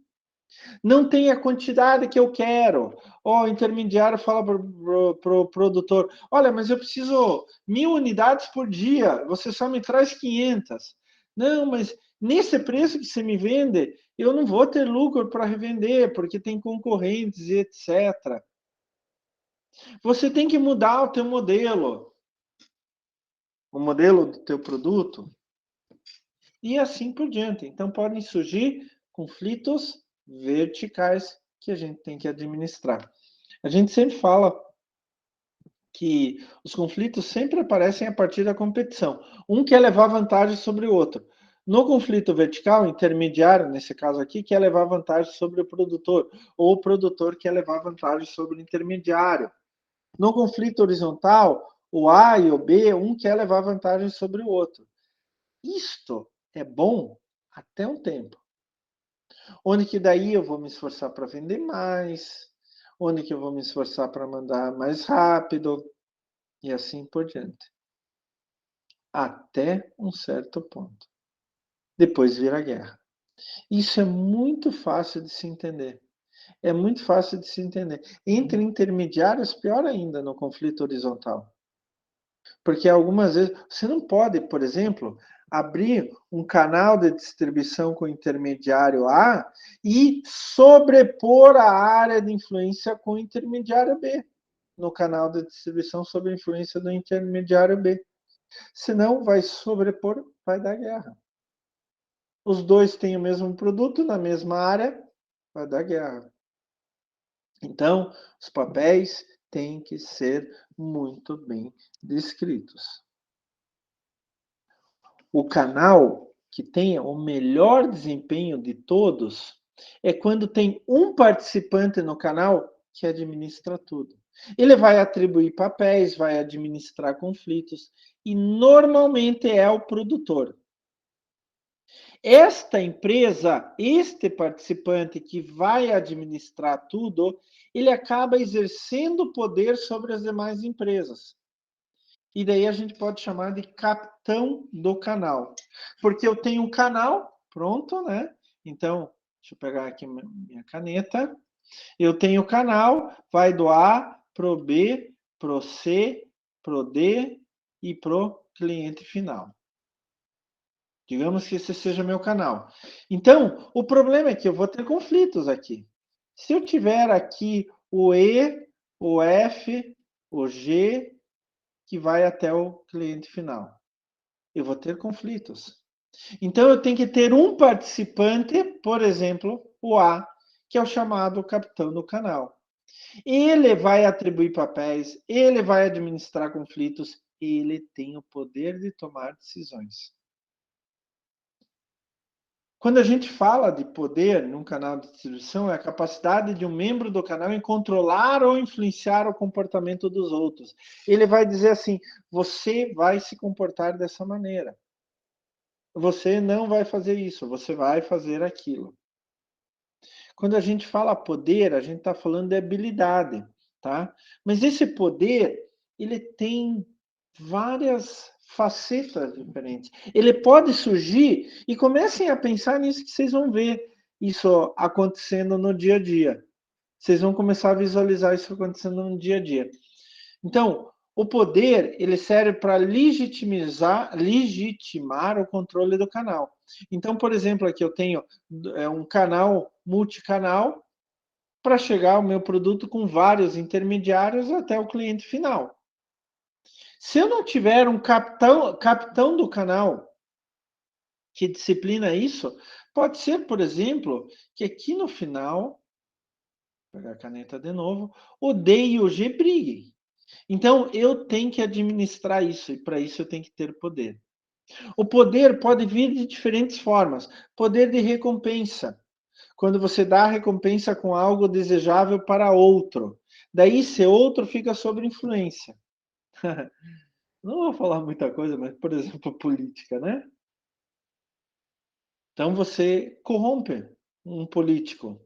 Não tem a quantidade que eu quero. O intermediário fala para o produtor, olha, mas eu preciso 1.000 unidades por dia, você só me traz 500. Não, mas nesse preço que você me vende, eu não vou ter lucro para revender, porque tem concorrentes e etc. Você tem que mudar o teu modelo, o modelo do teu produto, e assim por diante. Então, podem surgir conflitos verticais que a gente tem que administrar. A gente sempre fala que os conflitos sempre aparecem a partir da competição. Um quer levar vantagem sobre o outro. No conflito vertical, intermediário, nesse caso aqui, quer levar vantagem sobre o produtor, ou o produtor quer levar vantagem sobre o intermediário. No conflito horizontal, o A e o B, um quer levar vantagem sobre o outro. Isto é bom até um tempo. Onde que daí eu vou me esforçar para vender mais, onde que eu vou me esforçar para mandar mais rápido, e assim por diante. Até um certo ponto. Depois vira guerra. Isso é muito fácil de se entender. É muito fácil de se entender. Entre intermediários, pior ainda no conflito horizontal. Porque algumas vezes você não pode, por exemplo, abrir um canal de distribuição com o intermediário A e sobrepor a área de influência com o intermediário B no canal de distribuição sob a influência do intermediário B. Senão vai sobrepor, vai dar guerra. Os dois têm o mesmo produto na mesma área, vai dar guerra. Então, os papéis têm que ser muito bem descritos. O canal que tenha o melhor desempenho de todos é quando tem um participante no canal que administra tudo. Ele vai atribuir papéis, vai administrar conflitos e normalmente é o produtor. Esta empresa, este participante que vai administrar tudo, ele acaba exercendo poder sobre as demais empresas. E daí a gente pode chamar de capitão do canal. Porque eu tenho um canal, pronto, né? Então, deixa eu pegar aqui minha caneta. Eu tenho o canal, vai do A pro B, pro C, pro D e pro cliente final. Digamos que esse seja meu canal. Então, o problema é que eu vou ter conflitos aqui. Se eu tiver aqui o E, o F, o G, que vai até o cliente final, eu vou ter conflitos. Então, eu tenho que ter um participante, por exemplo, o A, que é o chamado capitão do canal. Ele vai atribuir papéis, ele vai administrar conflitos, ele tem o poder de tomar decisões. Quando a gente fala de poder num canal de distribuição, é a capacidade de um membro do canal em controlar ou influenciar o comportamento dos outros. Ele vai dizer assim: você vai se comportar dessa maneira. Você não vai fazer isso, você vai fazer aquilo. Quando a gente fala poder, a gente está falando de habilidade, tá? Mas esse poder, ele tem várias facetas diferentes. Ele pode surgir, e comecem a pensar nisso que vocês vão ver isso acontecendo no dia a dia. Vocês vão começar a visualizar isso acontecendo no dia a dia. Então, o poder, ele serve para legitimar o controle do canal. Então, por exemplo, aqui eu tenho um canal multicanal para chegar o meu produto com vários intermediários até o cliente final. Se eu não tiver um capitão do canal que disciplina isso, pode ser, por exemplo, que aqui no final, vou pegar a caneta de novo, o D e o G briguem. Então, eu tenho que administrar isso, e para isso eu tenho que ter poder. O poder pode vir de diferentes formas. Poder de recompensa. Quando você dá a recompensa com algo desejável para outro. Daí, se outro fica sob influência. Não vou falar muita coisa, mas, por exemplo, política, né? Então, você corrompe um político.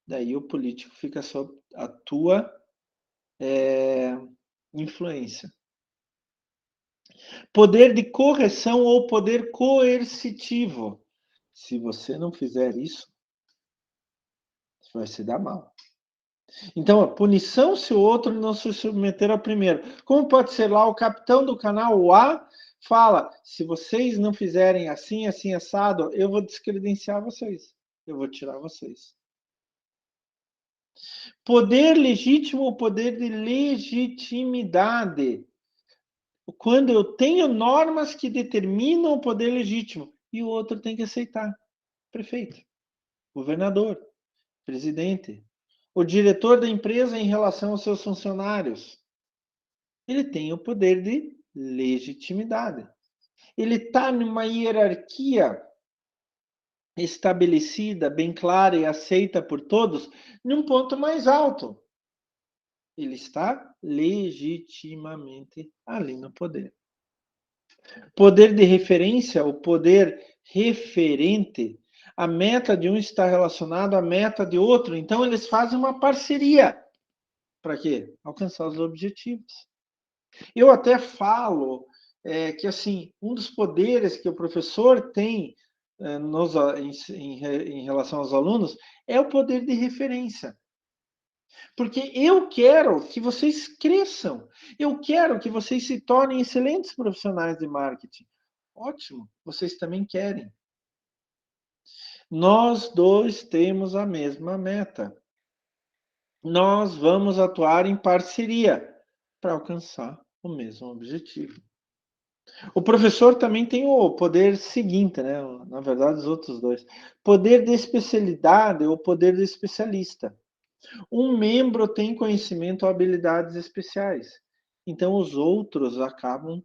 Daí, o político fica sob a tua influência. Poder de correção ou poder coercitivo. Se você não fizer isso, vai se dar mal. Então, a punição se o outro não se submeter ao primeiro. Como pode ser lá o capitão do canal A fala, se vocês não fizerem assim, assim, assado, eu vou descredenciar vocês. Eu vou tirar vocês. Poder legítimo ou poder de legitimidade. Quando eu tenho normas que determinam o poder legítimo e o outro tem que aceitar. Prefeito, governador, presidente, o diretor da empresa em relação aos seus funcionários. Ele tem o poder de legitimidade. Ele está numa hierarquia estabelecida, bem clara e aceita por todos, num ponto mais alto. Ele está legitimamente ali no poder. Poder de referência, o poder referente, a meta de um está relacionada à meta de outro. Então, eles fazem uma parceria. Para quê? Alcançar os objetivos. Eu até falo que, assim, um dos poderes que o professor tem em relação aos alunos é o poder de referência. Porque eu quero que vocês cresçam. Eu quero que vocês se tornem excelentes profissionais de marketing. Ótimo, vocês também querem. Nós dois temos a mesma meta. Nós vamos atuar em parceria para alcançar o mesmo objetivo. O professor também tem o poder seguinte, né? Na verdade, os outros dois. Poder de especialidade ou poder de especialista. Um membro tem conhecimento ou habilidades especiais. Então, os outros acabam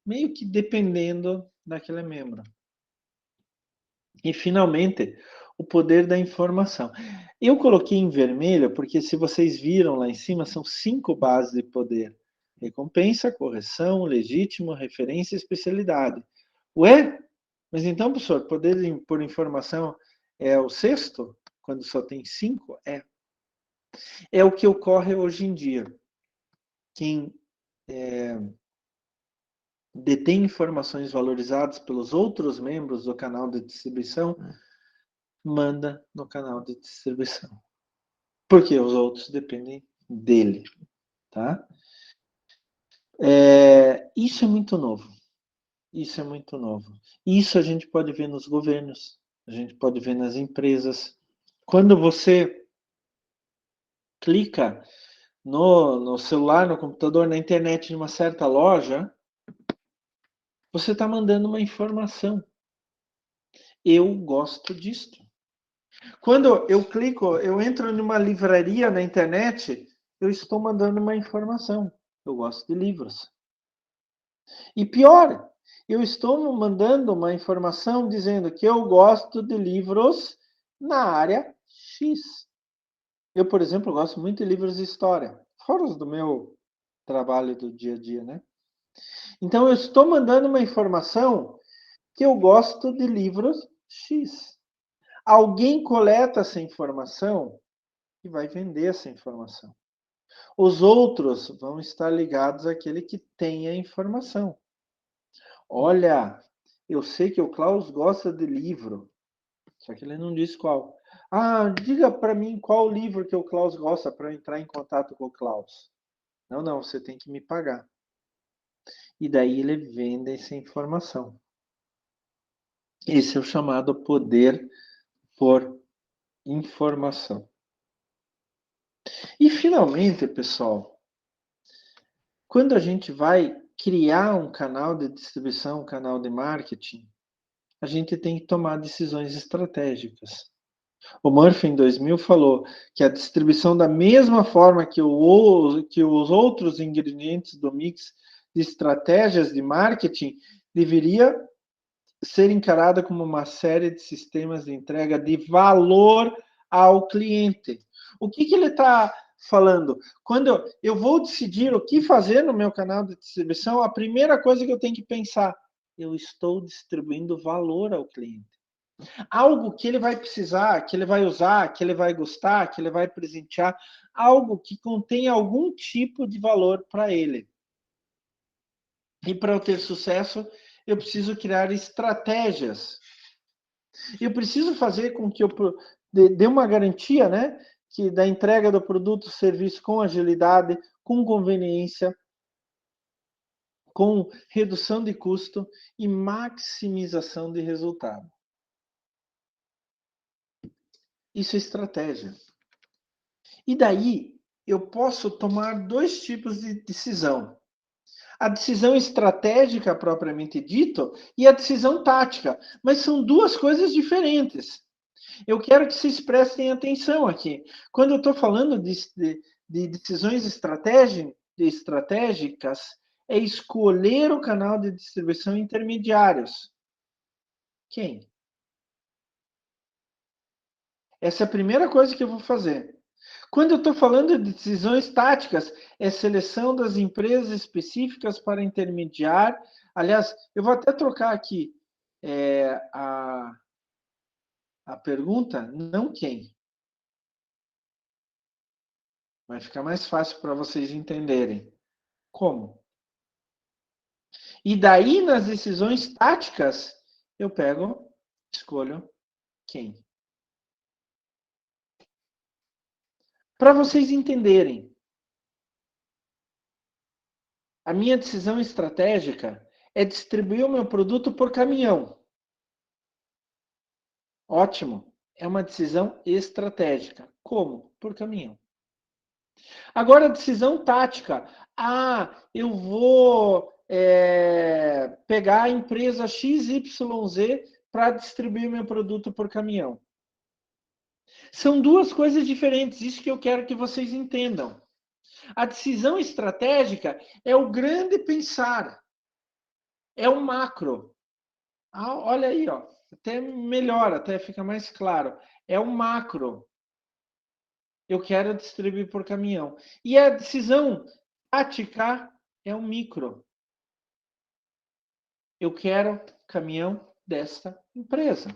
meio que dependendo daquele membro. E, finalmente, o poder da informação. Eu coloquei em vermelho porque, se vocês viram lá em cima, são 5 bases de poder. Recompensa, correção, legítimo, referência e especialidade. Ué? Mas então, professor, poder por informação é o 6º? Quando só tem 5? É o que ocorre hoje em dia. Quem detém informações valorizadas pelos outros membros do canal de distribuição, manda no canal de distribuição. Porque os outros dependem dele, tá? Isso é muito novo. Isso é muito novo. Isso a gente pode ver nos governos, a gente pode ver nas empresas. Quando você clica no celular, no computador, na internet, em uma certa loja, você está mandando uma informação. Eu gosto disto. Quando eu clico, eu entro numa livraria na internet, eu estou mandando uma informação. Eu gosto de livros. E pior, eu estou mandando uma informação dizendo que eu gosto de livros na área X. Eu, por exemplo, gosto muito de livros de história, fora os do meu trabalho do dia a dia, né? Então, eu estou mandando uma informação que eu gosto de livros X. Alguém coleta essa informação e vai vender essa informação. Os outros vão estar ligados àquele que tem a informação. Olha, eu sei que o Klaus gosta de livro, só que ele não diz qual. Ah, diga para mim qual livro que o Klaus gosta para eu entrar em contato com o Klaus. Não, você tem que me pagar. E daí ele vende essa informação. Esse é o chamado poder por informação. E, finalmente, pessoal, quando a gente vai criar um canal de distribuição, um canal de marketing, a gente tem que tomar decisões estratégicas. O Murphy, em 2000, falou que a distribuição, da mesma forma que os outros ingredientes do mix de estratégias de marketing, deveria ser encarada como uma série de sistemas de entrega de valor ao cliente. O que ele está falando? Quando eu vou decidir o que fazer no meu canal de distribuição, a primeira coisa que eu tenho que pensar, eu estou distribuindo valor ao cliente. Algo que ele vai precisar, que ele vai usar, que ele vai gostar, que ele vai presentear, algo que contém algum tipo de valor para ele. E para eu ter sucesso, eu preciso criar estratégias. Eu preciso fazer com que eu dê uma garantia, né, que da entrega do produto, serviço com agilidade, com conveniência, com redução de custo e maximização de resultado. Isso é estratégia. E daí eu posso tomar dois tipos de decisão. A decisão estratégica propriamente dito e a decisão tática, mas são duas coisas diferentes. Eu quero que vocês prestem atenção aqui. Quando eu estou falando de decisões estratégicas, é escolher o canal de distribuição intermediários. Quem? Essa é a primeira coisa que eu vou fazer. Quando eu estou falando de decisões táticas, é seleção das empresas específicas para intermediar. Aliás, eu vou até trocar aqui a pergunta, não quem. Vai ficar mais fácil para vocês entenderem. Como? E daí, nas decisões táticas, eu escolho quem. Para vocês entenderem, a minha decisão estratégica é distribuir o meu produto por caminhão. Ótimo. É uma decisão estratégica. Como? Por caminhão. Agora, a decisão tática. Eu vou pegar a empresa XYZ para distribuir meu produto por caminhão. São duas coisas diferentes. Isso que eu quero que vocês entendam. A decisão estratégica é o grande pensar. É o macro. Olha aí, ó. Até melhor, até fica mais claro. É o macro. Eu quero distribuir por caminhão. E a decisão tática é o micro. Eu quero caminhão desta empresa.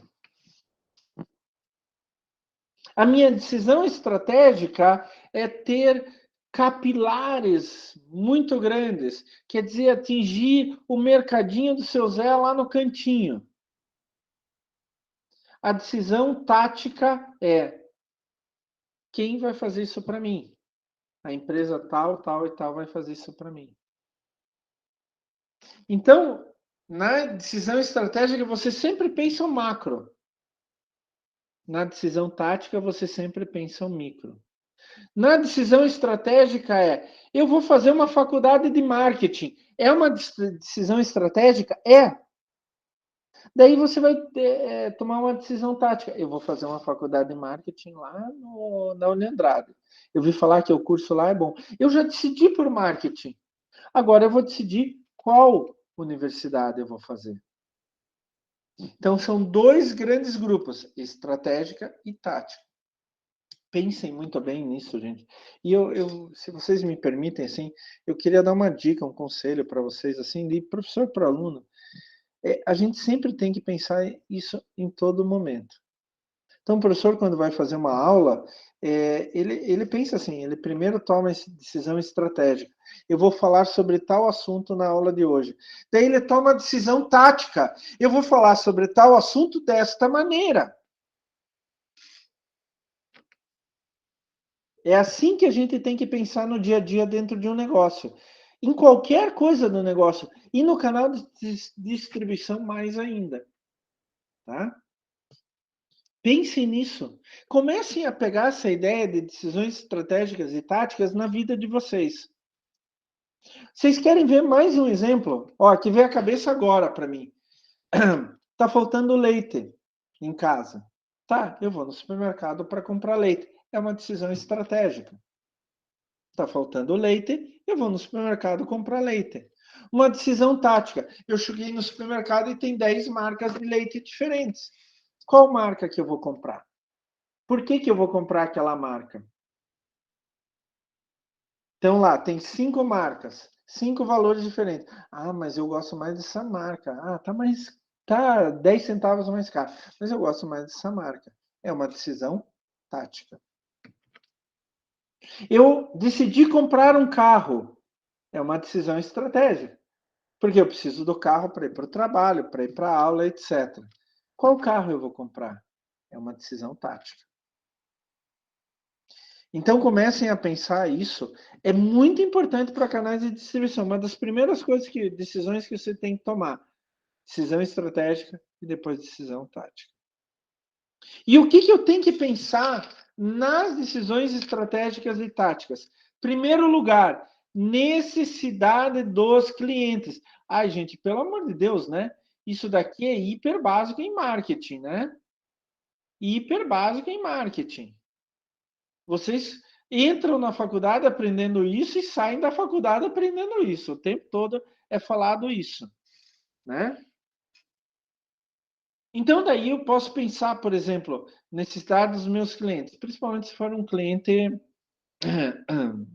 A minha decisão estratégica é ter capilares muito grandes, quer dizer, atingir o mercadinho do seu Zé lá no cantinho. A decisão tática é quem vai fazer isso para mim? A empresa tal, tal e tal vai fazer isso para mim. Então, na decisão estratégica, você sempre pensa o macro. Na decisão tática, você sempre pensa o micro. Na decisão estratégica eu vou fazer uma faculdade de marketing. É uma decisão estratégica? É. Daí você vai tomar uma decisão tática. Eu vou fazer uma faculdade de marketing lá na Uniandrade. Eu vi falar que o curso lá é bom. Eu já decidi por marketing. Agora eu vou decidir qual universidade eu vou fazer. Então são dois grandes grupos, estratégica e tática. Pensem muito bem nisso, gente. E se vocês me permitem, assim, eu queria dar uma dica, um conselho para vocês, assim, de professor para aluno. A gente sempre tem que pensar isso em todo momento. Então, o professor, quando vai fazer uma aula, ele pensa assim, ele primeiro toma essa decisão estratégica. Eu vou falar sobre tal assunto na aula de hoje. Daí ele toma a decisão tática. Eu vou falar sobre tal assunto desta maneira. É assim que a gente tem que pensar no dia a dia dentro de um negócio. Em qualquer coisa do negócio. E no canal de distribuição mais ainda. Tá? Pensem nisso. Comecem a pegar essa ideia de decisões estratégicas e táticas na vida de vocês. Vocês querem ver mais um exemplo? Ó, que veio a cabeça agora para mim. Tá faltando leite em casa. Tá, eu vou no supermercado para comprar leite. É uma decisão estratégica. Tá faltando leite, eu vou no supermercado comprar leite. Uma decisão tática. Eu cheguei no supermercado e tem 10 marcas de leite diferentes. Qual marca que eu vou comprar? Por que eu vou comprar aquela marca? Então lá, tem 5 marcas, 5 valores diferentes. Mas eu gosto mais dessa marca. Tá 10 centavos mais caro, mas eu gosto mais dessa marca. É uma decisão tática. Eu decidi comprar um carro. É uma decisão estratégica. Porque eu preciso do carro para ir para o trabalho, para ir para a aula, etc. Qual carro eu vou comprar? É uma decisão tática. Então comecem a pensar isso. É muito importante para canais de distribuição. Uma das primeiras decisões que você tem que tomar: decisão estratégica e depois decisão tática. E o que eu tenho que pensar nas decisões estratégicas e táticas? Primeiro lugar, necessidade dos clientes. Ai, gente, pelo amor de Deus, né? Isso daqui é hiper básico em marketing, né? Hiper básico em marketing. Vocês entram na faculdade aprendendo isso e saem da faculdade aprendendo isso. O tempo todo é falado isso, né? Então, daí eu posso pensar, por exemplo, necessidade dos meus clientes, principalmente se for um cliente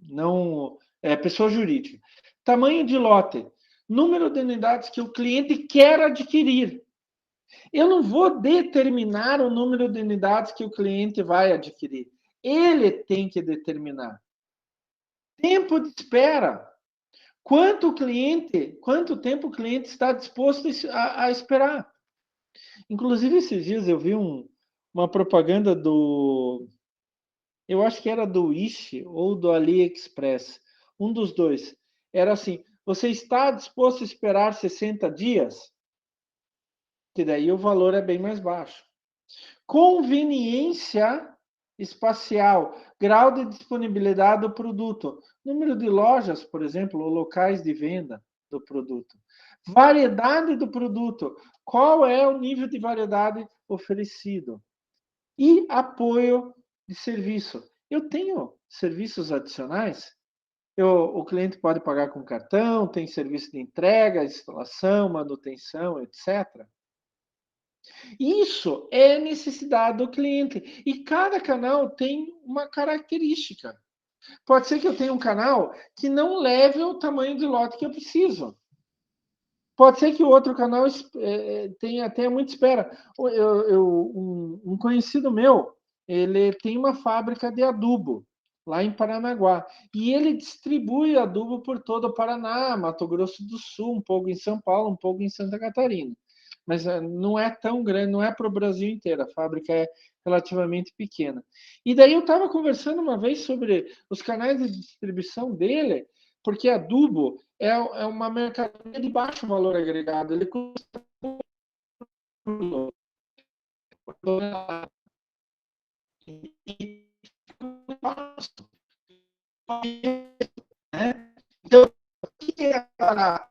não pessoa jurídica. Tamanho de lote, número de unidades que o cliente quer adquirir. Eu não vou determinar o número de unidades que o cliente vai adquirir. Ele tem que determinar. Tempo de espera. Quanto tempo o cliente está disposto a esperar? Inclusive, esses dias eu vi uma propaganda eu acho que era do Wish ou do AliExpress, um dos dois. Era assim: você está disposto a esperar 60 dias? Que daí o valor é bem mais baixo. Conveniência espacial, grau de disponibilidade do produto, número de lojas, por exemplo, ou locais de venda do produto. Variedade do produto, qual é o nível de variedade oferecido? E apoio de serviço. Eu tenho serviços adicionais. O cliente pode pagar com cartão, tem serviço de entrega, instalação, manutenção, etc. Isso é necessidade do cliente. E cada canal tem uma característica. Pode ser que eu tenha um canal que não leve o tamanho de lote que eu preciso. Pode ser que o outro canal tenha muita espera. Um conhecido meu, ele tem uma fábrica de adubo lá em Paranaguá. E ele distribui adubo por todo o Paraná, Mato Grosso do Sul, um pouco em São Paulo, um pouco em Santa Catarina. Mas não é tão grande, não é para o Brasil inteiro. A fábrica é relativamente pequena. E daí eu estava conversando uma vez sobre os canais de distribuição dele, porque adubo é uma mercadoria de baixo valor agregado. Ele custa né? Então, o que é para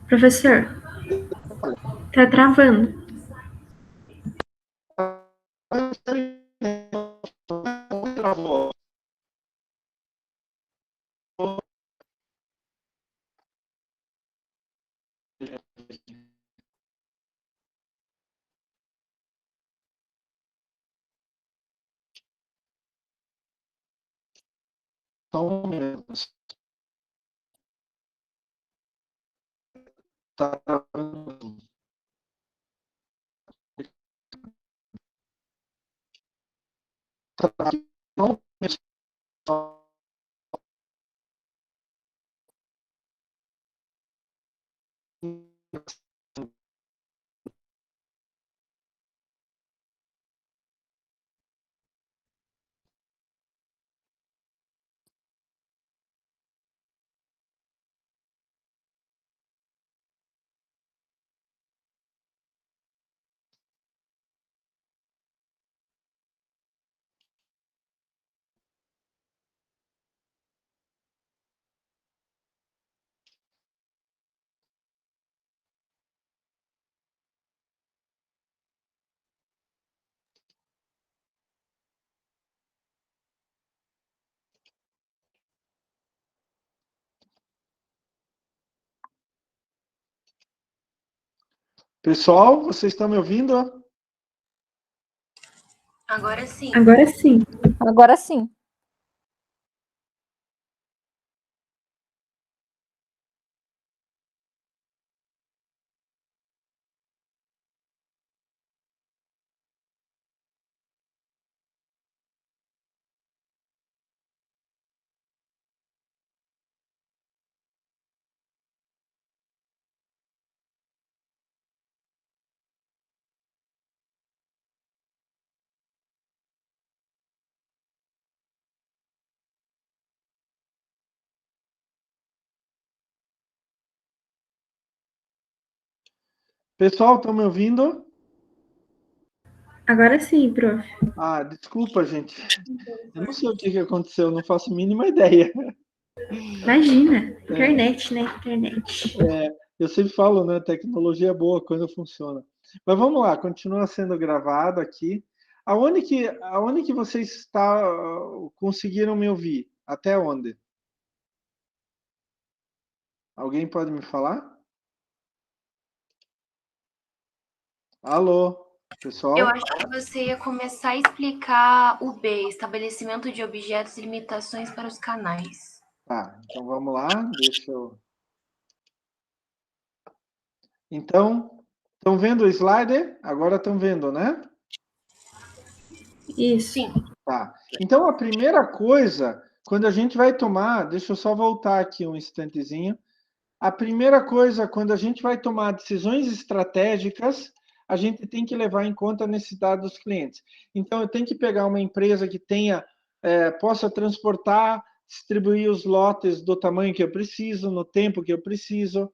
Professor, tá travando. Pessoal, vocês estão me ouvindo? Agora sim. Agora sim. Agora sim. Pessoal, estão me ouvindo? Agora sim, prof. Ah, desculpa, gente. Eu não sei o que aconteceu, não faço a mínima ideia. Imagina, internet, né? Internet. Eu sempre falo, né? Tecnologia é boa quando funciona. Mas vamos lá, continua sendo gravado aqui. Aonde que vocês conseguiram me ouvir? Até onde? Alguém pode me falar? Alô, Eu pessoal? acho que você ia começar a explicar o B, estabelecimento de objetos e limitações para os canais. Tá, então vamos lá, deixa eu. Então, estão vendo o slide? Agora estão vendo, né? Isso. Sim. Tá. Então, a primeira coisa, quando a gente vai tomar, deixa eu só voltar aqui um instantezinho. A primeira coisa, quando a gente vai tomar decisões estratégicas, a gente tem que levar em conta a necessidade dos clientes. Então, eu tenho que pegar uma empresa que possa transportar, distribuir os lotes do tamanho que eu preciso, no tempo que eu preciso,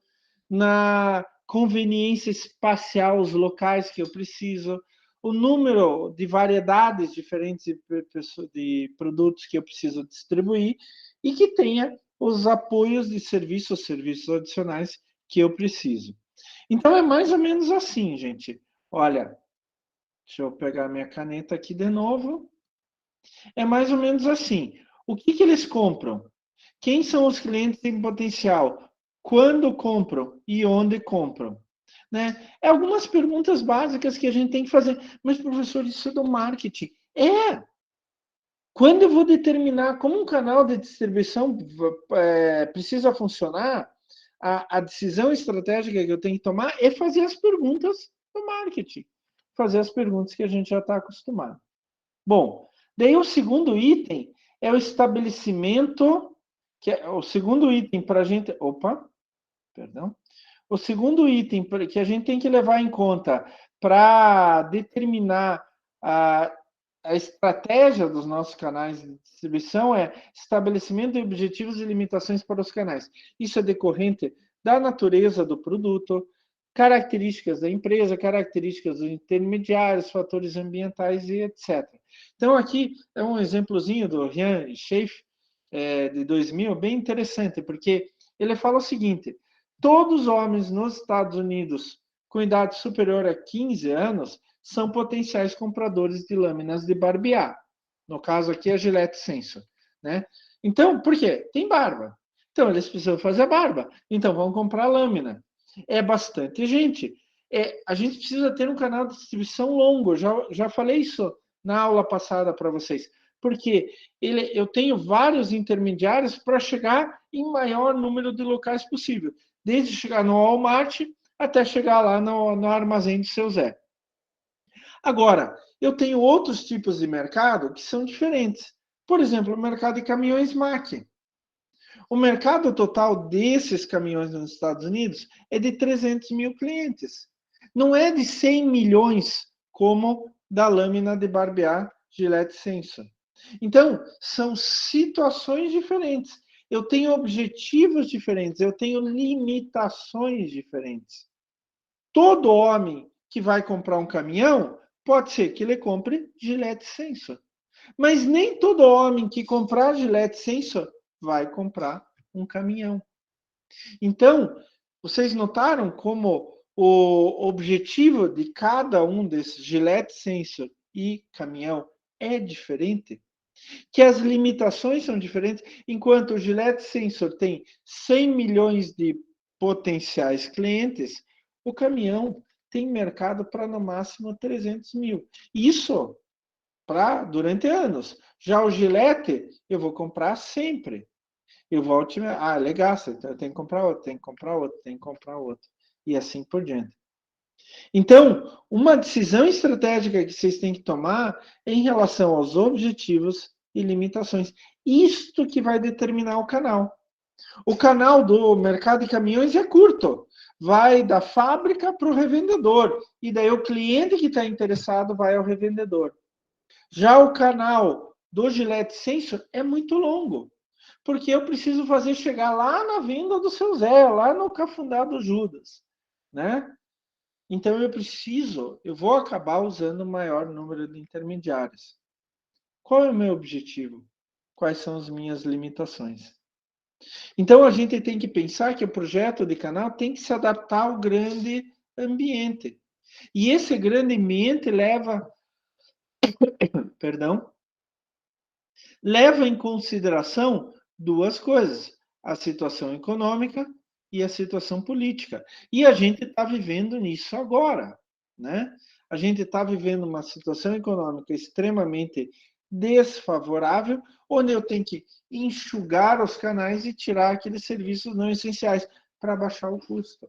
na conveniência espacial, os locais que eu preciso, o número de variedades diferentes de produtos que eu preciso distribuir e que tenha os apoios de serviços adicionais que eu preciso. Então, é mais ou menos assim, gente. Olha, deixa eu pegar minha caneta aqui de novo. É mais ou menos assim. O que eles compram? Quem são os clientes em potencial? Quando compram e onde compram? Né? É algumas perguntas básicas que a gente tem que fazer. Mas, professor, isso é do marketing. Quando eu vou determinar como um canal de distribuição precisa funcionar, a decisão estratégica que eu tenho que tomar é fazer as perguntas do marketing. Fazer as perguntas que a gente já está acostumado. Bom, daí o segundo item é o estabelecimento, que é o segundo item para a gente. Opa, perdão. O segundo item que a gente tem que levar em conta para determinar a estratégia dos nossos canais de distribuição é estabelecimento de objetivos e limitações para os canais. Isso é decorrente da natureza do produto, características da empresa, características dos intermediários, fatores ambientais e etc. Então, aqui é um exemplozinho do Ryan Schaeff, de 2000, bem interessante, porque ele fala o seguinte: todos os homens nos Estados Unidos com idade superior a 15 anos são potenciais compradores de lâminas de barbear. No caso aqui, a Gillette Sensor. Né? Então, por quê? Tem barba. Então, eles precisam fazer a barba. Então, vão comprar lâmina. É bastante gente. A gente precisa ter um canal de distribuição longo. Já falei isso na aula passada para vocês. Porque eu tenho vários intermediários para chegar em maior número de locais possível. Desde chegar no Walmart até chegar lá no armazém de seu Zé. Agora, eu tenho outros tipos de mercado que são diferentes. Por exemplo, o mercado de caminhões MAC. O mercado total desses caminhões nos Estados Unidos é de 300 mil clientes. Não é de 100 milhões como da lâmina de barbear Gillette Sensor. Então, são situações diferentes. Eu tenho objetivos diferentes, eu tenho limitações diferentes. Todo homem que vai comprar um caminhão, pode ser que ele compre Gillette Sensor. Mas nem todo homem que comprar Gillette Sensor vai comprar um caminhão. Então, vocês notaram como o objetivo de cada um desses Gillette Sensor e caminhão é diferente? Que as limitações são diferentes, enquanto o Gillette Sensor tem 100 milhões de potenciais clientes, o caminhão tem mercado para no máximo 300 mil. Isso durante anos. Já o Gillette, eu vou comprar sempre. Eu vou otimizar. Legal, eu tenho que comprar outro, tem que comprar outro, tem que comprar outro. E assim por diante. Então, uma decisão estratégica que vocês têm que tomar é em relação aos objetivos e limitações. Isto que vai determinar o canal. O canal do mercado de caminhões é curto. Vai da fábrica para o revendedor. E daí o cliente que está interessado vai ao revendedor. Já o canal do Gillette Sensor é muito longo. Porque eu preciso fazer chegar lá na venda do seu Zé, lá no Cafundá do Judas. Né? Então eu vou acabar usando o maior número de intermediários. Qual é o meu objetivo? Quais são as minhas limitações? Então a gente tem que pensar que o projeto de canal tem que se adaptar ao grande ambiente. E esse grande ambiente leva em consideração duas coisas: a situação econômica e a situação política. E a gente está vivendo nisso agora, né? A gente está vivendo uma situação econômica extremamente desfavorável, onde eu tenho que enxugar os canais e tirar aqueles serviços não essenciais para baixar o custo.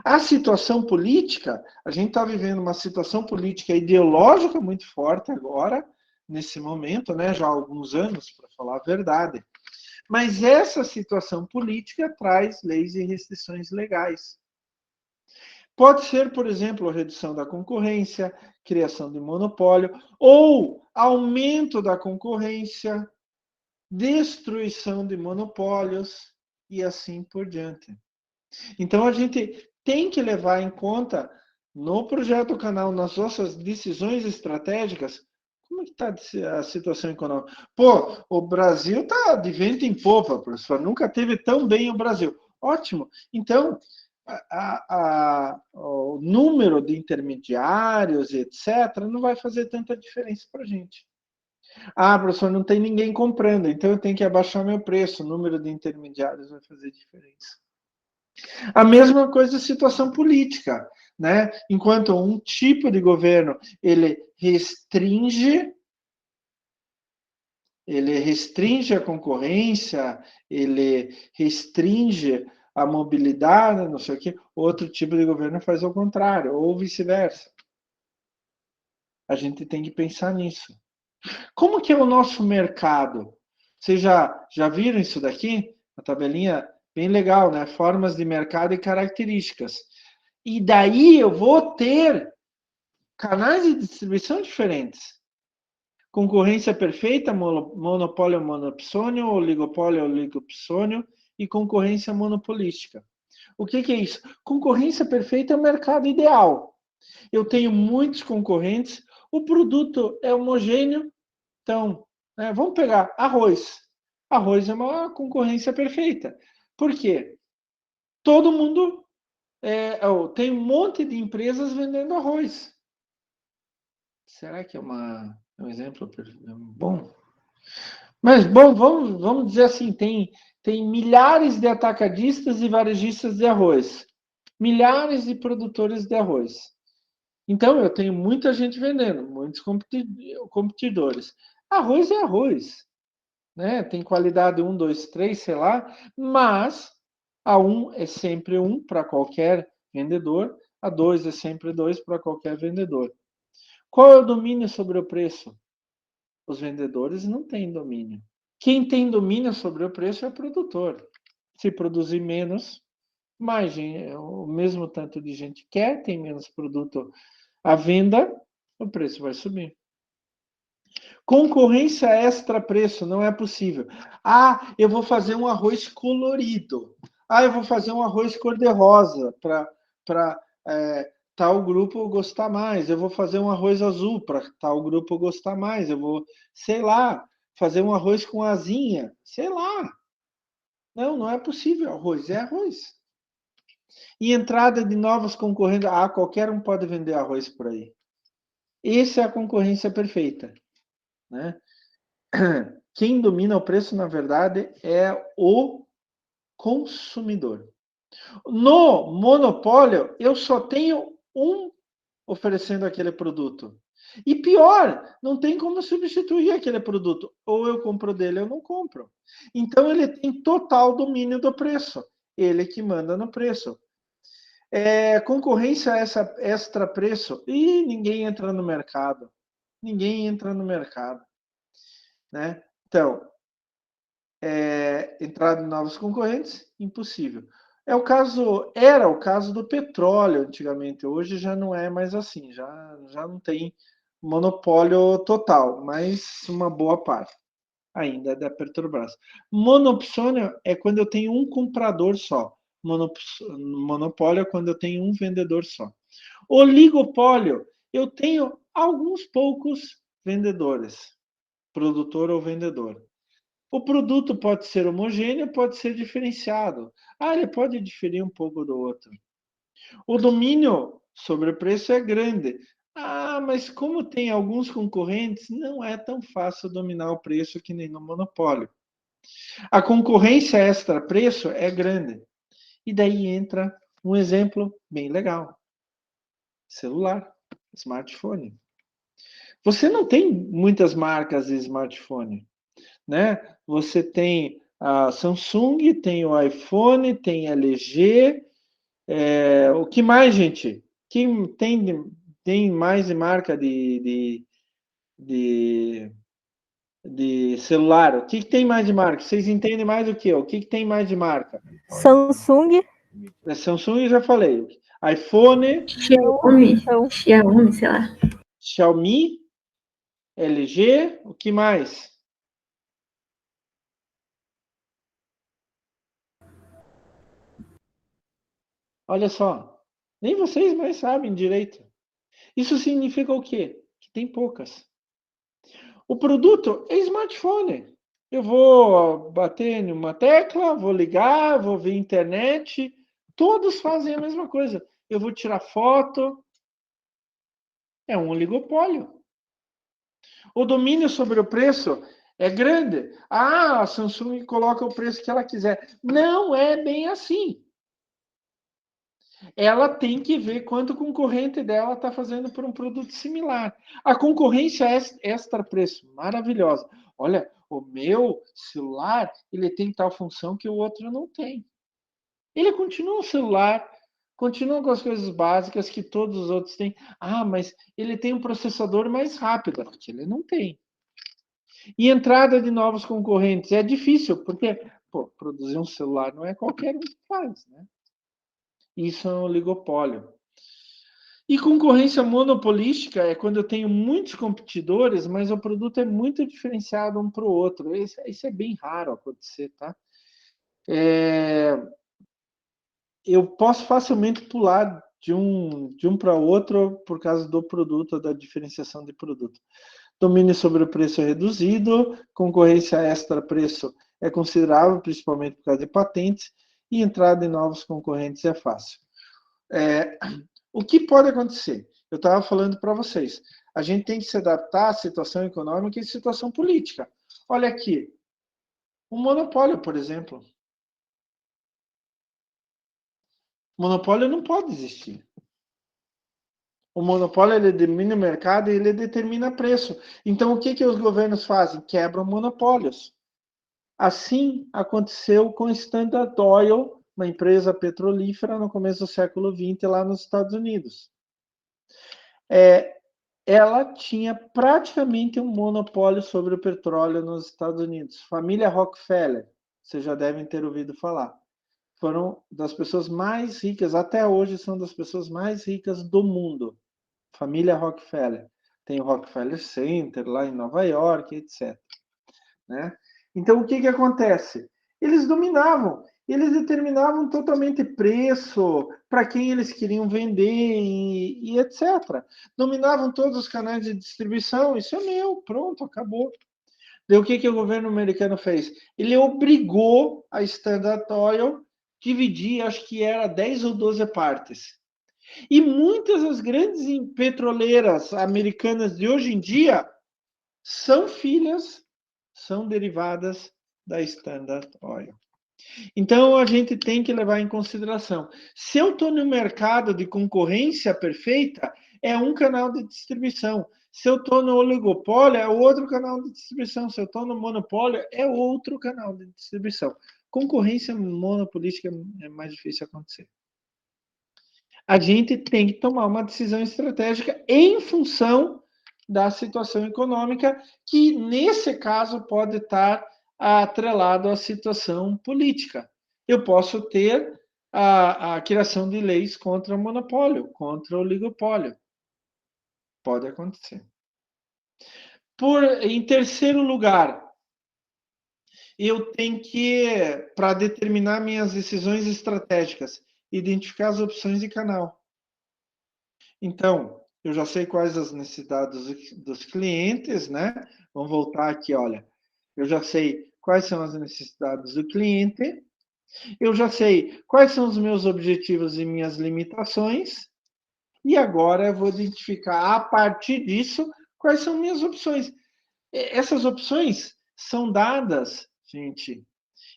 A situação política, a gente está vivendo uma situação política ideológica muito forte agora, nesse momento, né, já há alguns anos, para falar a verdade. Mas essa situação política traz leis e restrições legais. Pode ser, por exemplo, a redução da concorrência, criação de monopólio, ou aumento da concorrência, destruição de monopólios e assim por diante. Então, a gente tem que levar em conta, no projeto canal, nas nossas decisões estratégicas, como está a situação econômica. Pô, o Brasil está de vento em popa, professor. Nunca teve tão bem o Brasil. Ótimo. Então, o número de intermediários, etc., não vai fazer tanta diferença para a gente. Ah, professor, não tem ninguém comprando, então eu tenho que abaixar meu preço. O número de intermediários vai fazer diferença. A mesma coisa a situação política, né? Enquanto um tipo de governo ele restringe a concorrência, ele restringe a mobilidade, não sei o quê, outro tipo de governo faz ao contrário, ou vice-versa. A gente tem que pensar nisso. Como que é o nosso mercado? Vocês já viram isso daqui? A tabelinha bem legal, né? Formas de mercado e características. E daí eu vou ter canais de distribuição diferentes. Concorrência perfeita, monopólio monopsônio, oligopólio oligopsônio e concorrência monopolística. O que é isso? Concorrência perfeita é o mercado ideal. Eu tenho muitos concorrentes, o produto é homogêneo. Então, né, vamos pegar arroz. Arroz é uma concorrência perfeita. Por quê? Todo mundo tem um monte de empresas vendendo arroz. Será que é um exemplo bom? Mas, bom, vamos dizer assim, tem milhares de atacadistas e varejistas de arroz. Milhares de produtores de arroz. Então, eu tenho muita gente vendendo, muitos competidores. Arroz é arroz. Né? Tem qualidade 1, 2, 3, sei lá, mas a 1 é sempre 1 para qualquer vendedor, a 2 é sempre 2 para qualquer vendedor. Qual é o domínio sobre o preço? Os vendedores não têm domínio. Quem tem domínio sobre o preço é o produtor. Se produzir menos, mais o mesmo tanto de gente quer, tem menos produto à venda, o preço vai subir. Concorrência extra preço, não é possível. Ah, eu vou fazer um arroz colorido. Ah, eu vou fazer um arroz cor-de-rosa para tal grupo gostar mais. Eu vou fazer um arroz azul para tal grupo gostar mais. Eu vou, sei lá, fazer um arroz com asinha. Sei lá. Não é possível. Arroz é arroz. E entrada de novos concorrentes. Ah, qualquer um pode vender arroz por aí. Essa é a concorrência perfeita. Né? Quem domina o preço, na verdade, é o consumidor. No monopólio, eu só tenho um oferecendo aquele produto. E pior, não tem como substituir aquele produto. Ou eu compro dele ou não compro. Então, ele tem total domínio do preço. Ele que manda no preço. Concorrência extra preço. E ninguém entra no mercado. Ninguém entra no mercado. Né? Então, entrada de novos concorrentes, impossível. Era o caso do petróleo antigamente, hoje já não é mais assim, já não tem monopólio total, mas uma boa parte ainda é da Petrobras. Monopsônio é quando eu tenho um comprador só. Monopólio é quando eu tenho um vendedor só. Oligopólio, eu tenho alguns poucos vendedores, produtor ou vendedor. O produto pode ser homogêneo, pode ser diferenciado. Ele pode diferir um pouco do outro. O domínio sobre o preço é grande. Mas como tem alguns concorrentes, não é tão fácil dominar o preço que nem no monopólio. A concorrência extra-preço é grande. E daí entra um exemplo bem legal. Celular, smartphone. Você não tem muitas marcas de smartphone, né? Você tem a Samsung, tem o iPhone, tem LG. O que mais, gente? Quem tem mais de marca de celular? O que tem mais de marca? Vocês entendem mais do que eu? O que tem mais de marca? Samsung. Samsung eu já falei. iPhone. Xiaomi, sei lá. Xiaomi. LG. O que mais? Olha só. Nem vocês mais sabem direito. Isso significa o quê? Que tem poucas. O produto é smartphone. Eu vou bater numa tecla, vou ligar, vou ver internet. Todos fazem a mesma coisa. Eu vou tirar foto. É um oligopólio. O domínio sobre o preço é grande. A Samsung coloca o preço que ela quiser. Não é bem assim. Ela tem que ver quanto o concorrente dela está fazendo por um produto similar. A concorrência é extra-preço, maravilhosa. Olha, o meu celular, ele tem tal função que o outro não tem. Ele continua um celular, continua com as coisas básicas que todos os outros têm. Mas ele tem um processador mais rápido, porque ele não tem. E entrada de novos concorrentes é difícil, porque produzir um celular não é qualquer um que faz, né? Isso é um oligopólio. E concorrência monopolística é quando eu tenho muitos competidores, mas o produto é muito diferenciado um para o outro. Isso é bem raro acontecer, tá? Eu posso facilmente pular de um para outro por causa do produto, da diferenciação de produto. Domínio sobre o preço é reduzido, concorrência extra-preço é considerável, principalmente por causa de patentes, e entrada em novos concorrentes é fácil. O que pode acontecer? Eu estava falando para vocês. A gente tem que se adaptar à situação econômica e situação política. Olha aqui. Um monopólio, por exemplo. O monopólio não pode existir. O monopólio ele domina o mercado e ele determina preço. Então, o que os governos fazem? Quebram monopólios. Assim aconteceu com Standard Oil, uma empresa petrolífera, no começo do século XX, lá nos Estados Unidos. Ela tinha praticamente um monopólio sobre o petróleo nos Estados Unidos. Família Rockefeller, vocês já devem ter ouvido falar. Foram das pessoas mais ricas, até hoje são das pessoas mais ricas do mundo. Família Rockefeller. Tem o Rockefeller Center lá em Nova York, etc. Né? Então, o que acontece? Eles dominavam, eles determinavam totalmente preço, para quem eles queriam vender e etc. Dominavam todos os canais de distribuição, isso é meu, pronto, acabou. Daí o que o governo americano fez? Ele obrigou a Standard Oil a dividir, acho que era 10 ou 12 partes. E muitas das grandes petroleiras americanas de hoje em dia são filhas, são derivadas da Standard Oil. Então, a gente tem que levar em consideração. Se eu estou no mercado de concorrência perfeita, é um canal de distribuição. Se eu estou no oligopólio, é outro canal de distribuição. Se eu estou no monopólio, é outro canal de distribuição. Concorrência monopolística é mais difícil acontecer. A gente tem que tomar uma decisão estratégica em função da situação econômica, que, nesse caso, pode estar atrelado à situação política. Eu posso ter a criação de leis contra o monopólio, contra o oligopólio. Pode acontecer. Em terceiro lugar, eu tenho que, para determinar minhas decisões estratégicas, identificar as opções de canal. Então, eu já sei quais as necessidades dos clientes, né? Vamos voltar aqui, olha. Eu já sei quais são as necessidades do cliente, eu já sei quais são os meus objetivos e minhas limitações, e agora eu vou identificar, a partir disso, quais são minhas opções. Essas opções são dadas, gente,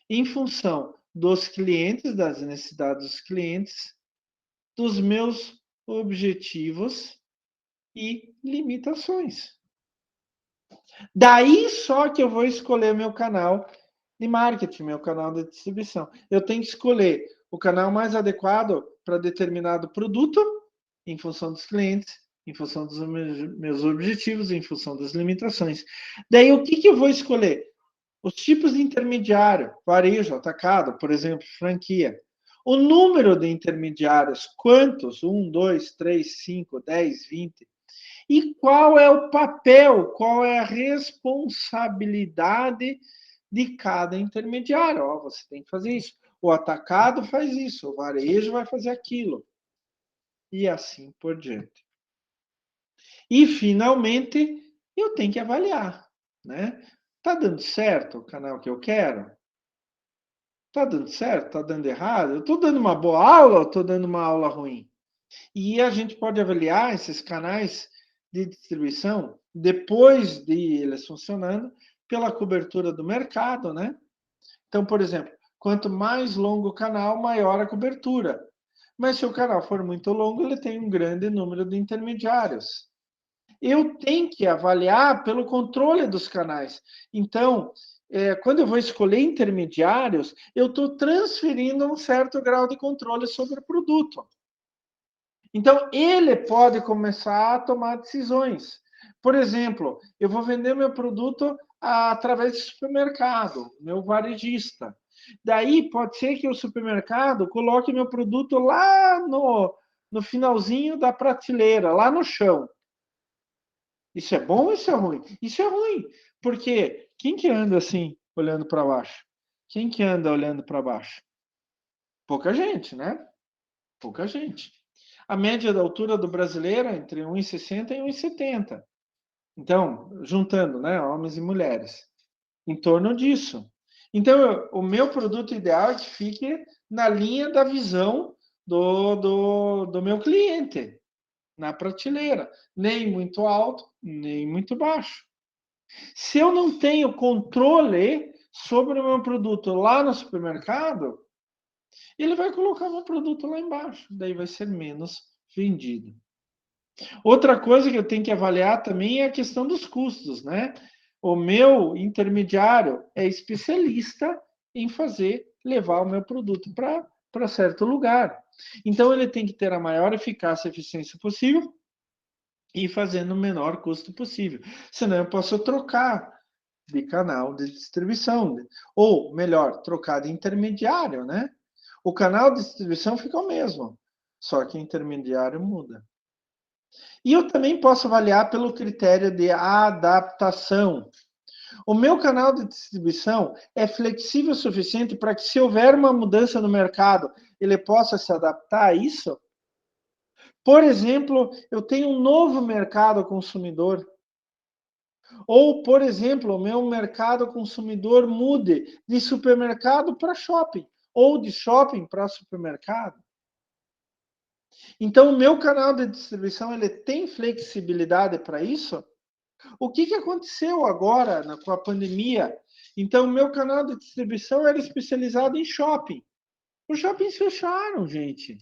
em função dos clientes, das necessidades dos clientes, dos meus objetivos e limitações. Daí só que eu vou escolher meu canal de marketing, meu canal de distribuição. Eu tenho que escolher o canal mais adequado para determinado produto, em função dos clientes, em função dos meus objetivos, em função das limitações. Daí o que eu vou escolher? Os tipos de intermediário, varejo, atacado, por exemplo, franquia. O número de intermediários, quantos? 1, 2, 3, 5, 10, 20. E qual é o papel, qual é a responsabilidade de cada intermediário? Ó, você tem que fazer isso. O atacado faz isso, o varejo vai fazer aquilo. E assim por diante. E, finalmente, eu tenho que avaliar, né? Tá dando certo o canal que eu quero? Tá dando certo? Tá dando errado? Eu tô dando uma boa aula ou tô dando uma aula ruim? E a gente pode avaliar esses canais de distribuição depois de eles funcionando pela cobertura do mercado, né? Então, por exemplo, quanto mais longo o canal, maior a cobertura. Mas se o canal for muito longo, ele tem um grande número de intermediários. Eu tenho que avaliar pelo controle dos canais. Então, quando eu vou escolher intermediários, eu estou transferindo um certo grau de controle sobre o produto. Então, ele pode começar a tomar decisões. Por exemplo, eu vou vender meu produto através do supermercado, meu varejista. Daí, pode ser que o supermercado coloque meu produto lá no finalzinho da prateleira, lá no chão. Isso é bom ou isso é ruim? Isso é ruim, porque quem que anda assim, olhando para baixo? Quem que anda olhando para baixo? Pouca gente, né? Pouca gente. A média da altura do brasileiro é entre 1,60 e 1,70. Então, juntando, né, homens e mulheres, em torno disso. Então, o meu produto ideal é que fique na linha da visão do meu cliente, na prateleira. Nem muito alto, nem muito baixo. Se eu não tenho controle sobre o meu produto lá no supermercado, ele vai colocar meu produto lá embaixo, daí vai ser menos vendido. Outra coisa que eu tenho que avaliar também é a questão dos custos, né? O meu intermediário é especialista em levar o meu produto para certo lugar. Então, ele tem que ter a maior eficácia e eficiência possível e fazer no menor custo possível. Senão, eu posso trocar de canal de distribuição, ou melhor, trocar de intermediário, né? O canal de distribuição fica o mesmo, só que o intermediário muda. E eu também posso avaliar pelo critério de adaptação. O meu canal de distribuição é flexível o suficiente para que, se houver uma mudança no mercado, ele possa se adaptar a isso? Por exemplo, eu tenho um novo mercado consumidor. Ou, por exemplo, o meu mercado consumidor mude de supermercado para shopping, ou de shopping para supermercado. Então, o meu canal de distribuição ele tem flexibilidade para isso? O que aconteceu agora com a pandemia? Então, o meu canal de distribuição era especializado em shopping. Os shoppings fecharam, gente.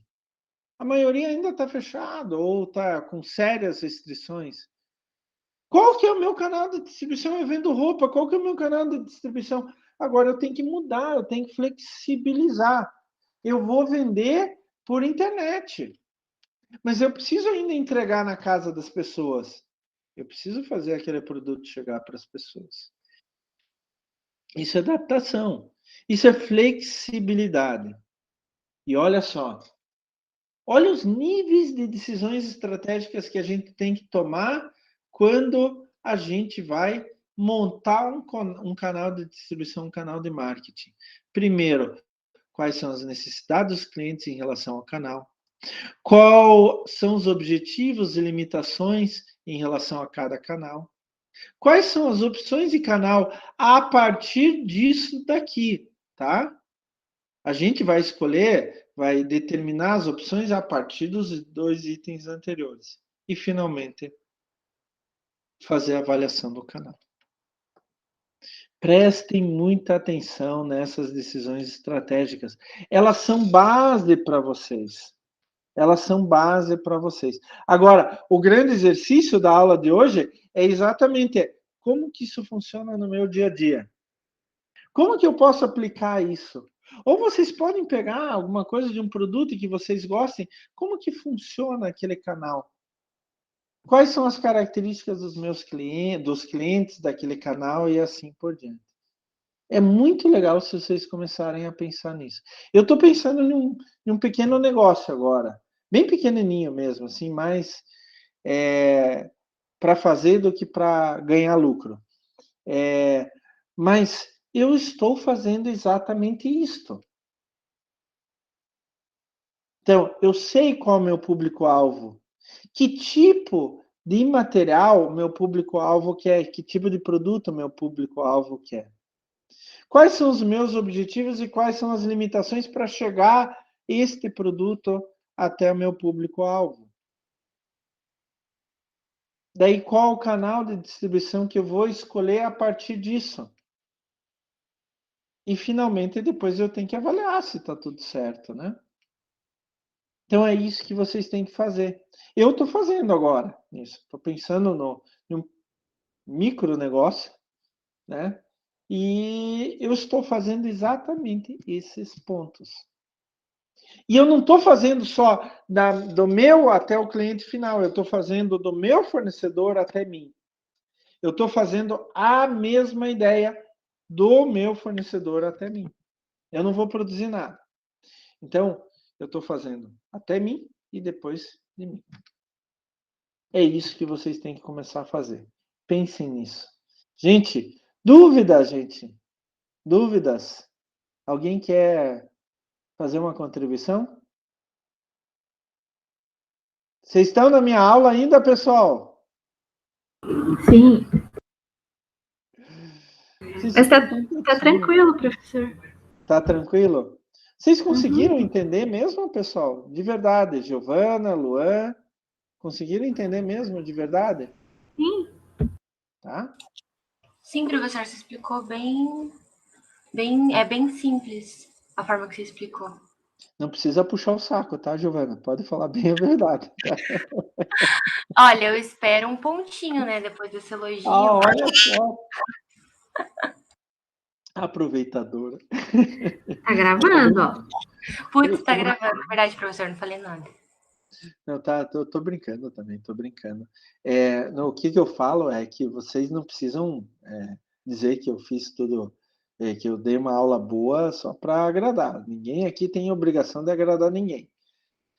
A maioria ainda está fechado ou está com sérias restrições. Qual que é o meu canal de distribuição? Eu vendo roupa. Qual que é o meu canal de distribuição? Agora eu tenho que mudar, eu tenho que flexibilizar. Eu vou vender por internet. Mas eu preciso ainda entregar na casa das pessoas. Eu preciso fazer aquele produto chegar para as pessoas. Isso é adaptação. Isso é flexibilidade. E olha só. Olha os níveis de decisões estratégicas que a gente tem que tomar quando a gente vai montar um canal de distribuição, um canal de marketing. Primeiro, quais são as necessidades dos clientes em relação ao canal? Quais são os objetivos e limitações em relação a cada canal? Quais são as opções de canal a partir disso daqui, tá? A gente vai escolher, vai determinar as opções a partir dos 2 itens anteriores. E, finalmente, fazer a avaliação do canal. Prestem muita atenção nessas decisões estratégicas. Elas são base para vocês. Elas são base para vocês. Agora, o grande exercício da aula de hoje é exatamente como que isso funciona no meu dia a dia. Como que eu posso aplicar isso? Ou vocês podem pegar alguma coisa de um produto que vocês gostem, como que funciona aquele canal? Quais são as características dos clientes daquele canal e assim por diante. É muito legal se vocês começarem a pensar nisso. Eu estou pensando em um pequeno negócio agora, bem pequenininho mesmo, assim, mais para fazer do que para ganhar lucro. Mas eu estou fazendo exatamente isto. Então, eu sei qual é o meu público-alvo. Que tipo de material meu público-alvo quer? Que tipo de produto meu público-alvo quer? Quais são os meus objetivos e quais são as limitações para chegar este produto até o meu público-alvo? Daí, qual o canal de distribuição que eu vou escolher a partir disso? E, finalmente, depois eu tenho que avaliar se está tudo certo, né? Então, é isso que vocês têm que fazer. Eu estou fazendo agora isso. Estou pensando em um micro negócio, né? E eu estou fazendo exatamente esses pontos. E eu não estou fazendo só do meu até o cliente final, eu estou fazendo do meu fornecedor até mim. Eu estou fazendo a mesma ideia do meu fornecedor até mim. Eu não vou produzir nada. Então, eu estou fazendo até mim e depois de mim. É isso que vocês têm que começar a fazer. Pensem nisso. Gente, dúvidas, gente? Dúvidas? Alguém quer fazer uma contribuição? Vocês estão na minha aula ainda, pessoal? Sim. Vocês Mas tá ficam tranquilo, professor. Tá tranquilo? Vocês conseguiram entender mesmo, pessoal? De verdade. Giovana, Luan, conseguiram entender mesmo, de verdade? Sim. Tá? Sim, professor, você explicou bem, é bem simples a forma que você explicou. Não precisa puxar o saco, tá, Giovana? Pode falar bem a verdade. Olha, eu espero um pontinho, né, depois desse elogio. Olha só. Aproveitadora. Tá gravando, ó. Putz, tá gravando. Verdade, professor, não falei nada. Não, tá, tô brincando também, tô brincando. O que eu falo é que vocês não precisam dizer que eu fiz tudo, que eu dei uma aula boa só para agradar. Ninguém aqui tem obrigação de agradar ninguém.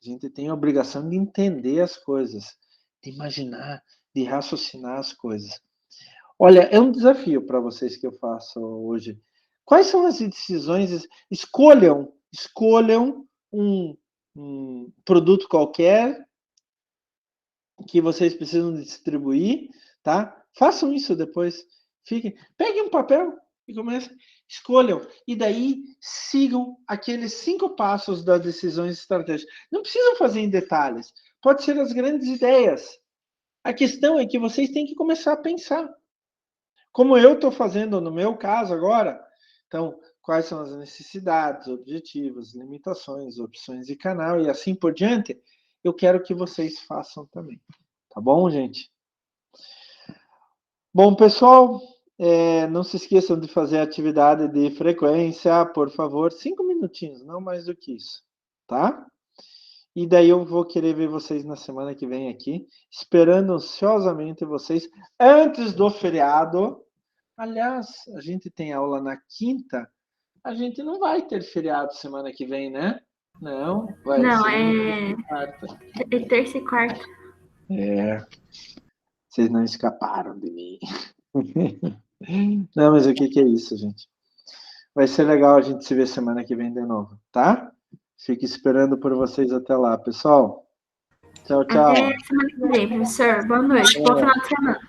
A gente tem a obrigação de entender as coisas, de imaginar, de raciocinar as coisas. Olha, é um desafio para vocês que eu faço hoje. Quais são as decisões? Escolham um produto qualquer que vocês precisam distribuir, tá? Façam isso depois. Peguem um papel e comecem. Escolham. E daí sigam aqueles 5 passos das decisões estratégicas. Não precisam fazer em detalhes. Pode ser as grandes ideias. A questão é que vocês têm que começar a pensar. Como eu estou fazendo no meu caso agora. Então, quais são as necessidades, objetivos, limitações, opções de canal e assim por diante, eu quero que vocês façam também. Tá bom, gente? Bom, pessoal, não se esqueçam de fazer a atividade de frequência, por favor. 5 minutinhos, não mais do que isso, tá? E daí eu vou querer ver vocês na semana que vem aqui, esperando ansiosamente vocês antes do feriado. Aliás, a gente tem aula na quinta, a gente não vai ter feriado semana que vem, né? Não, vai ser quarta. É terça e quarta. Vocês não escaparam de mim. Não, mas o que é isso, gente? Vai ser legal a gente se ver semana que vem de novo, tá? Fico esperando por vocês até lá, pessoal. Tchau, tchau. Até semana que vem, professor. Boa noite. Bom final de semana.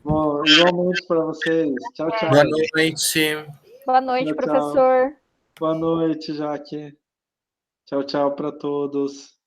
Bom, igualmente para vocês. Tchau, tchau. Boa noite. Boa noite, Tchau, tchau. professor. Boa noite, Jaque. Tchau, tchau para todos.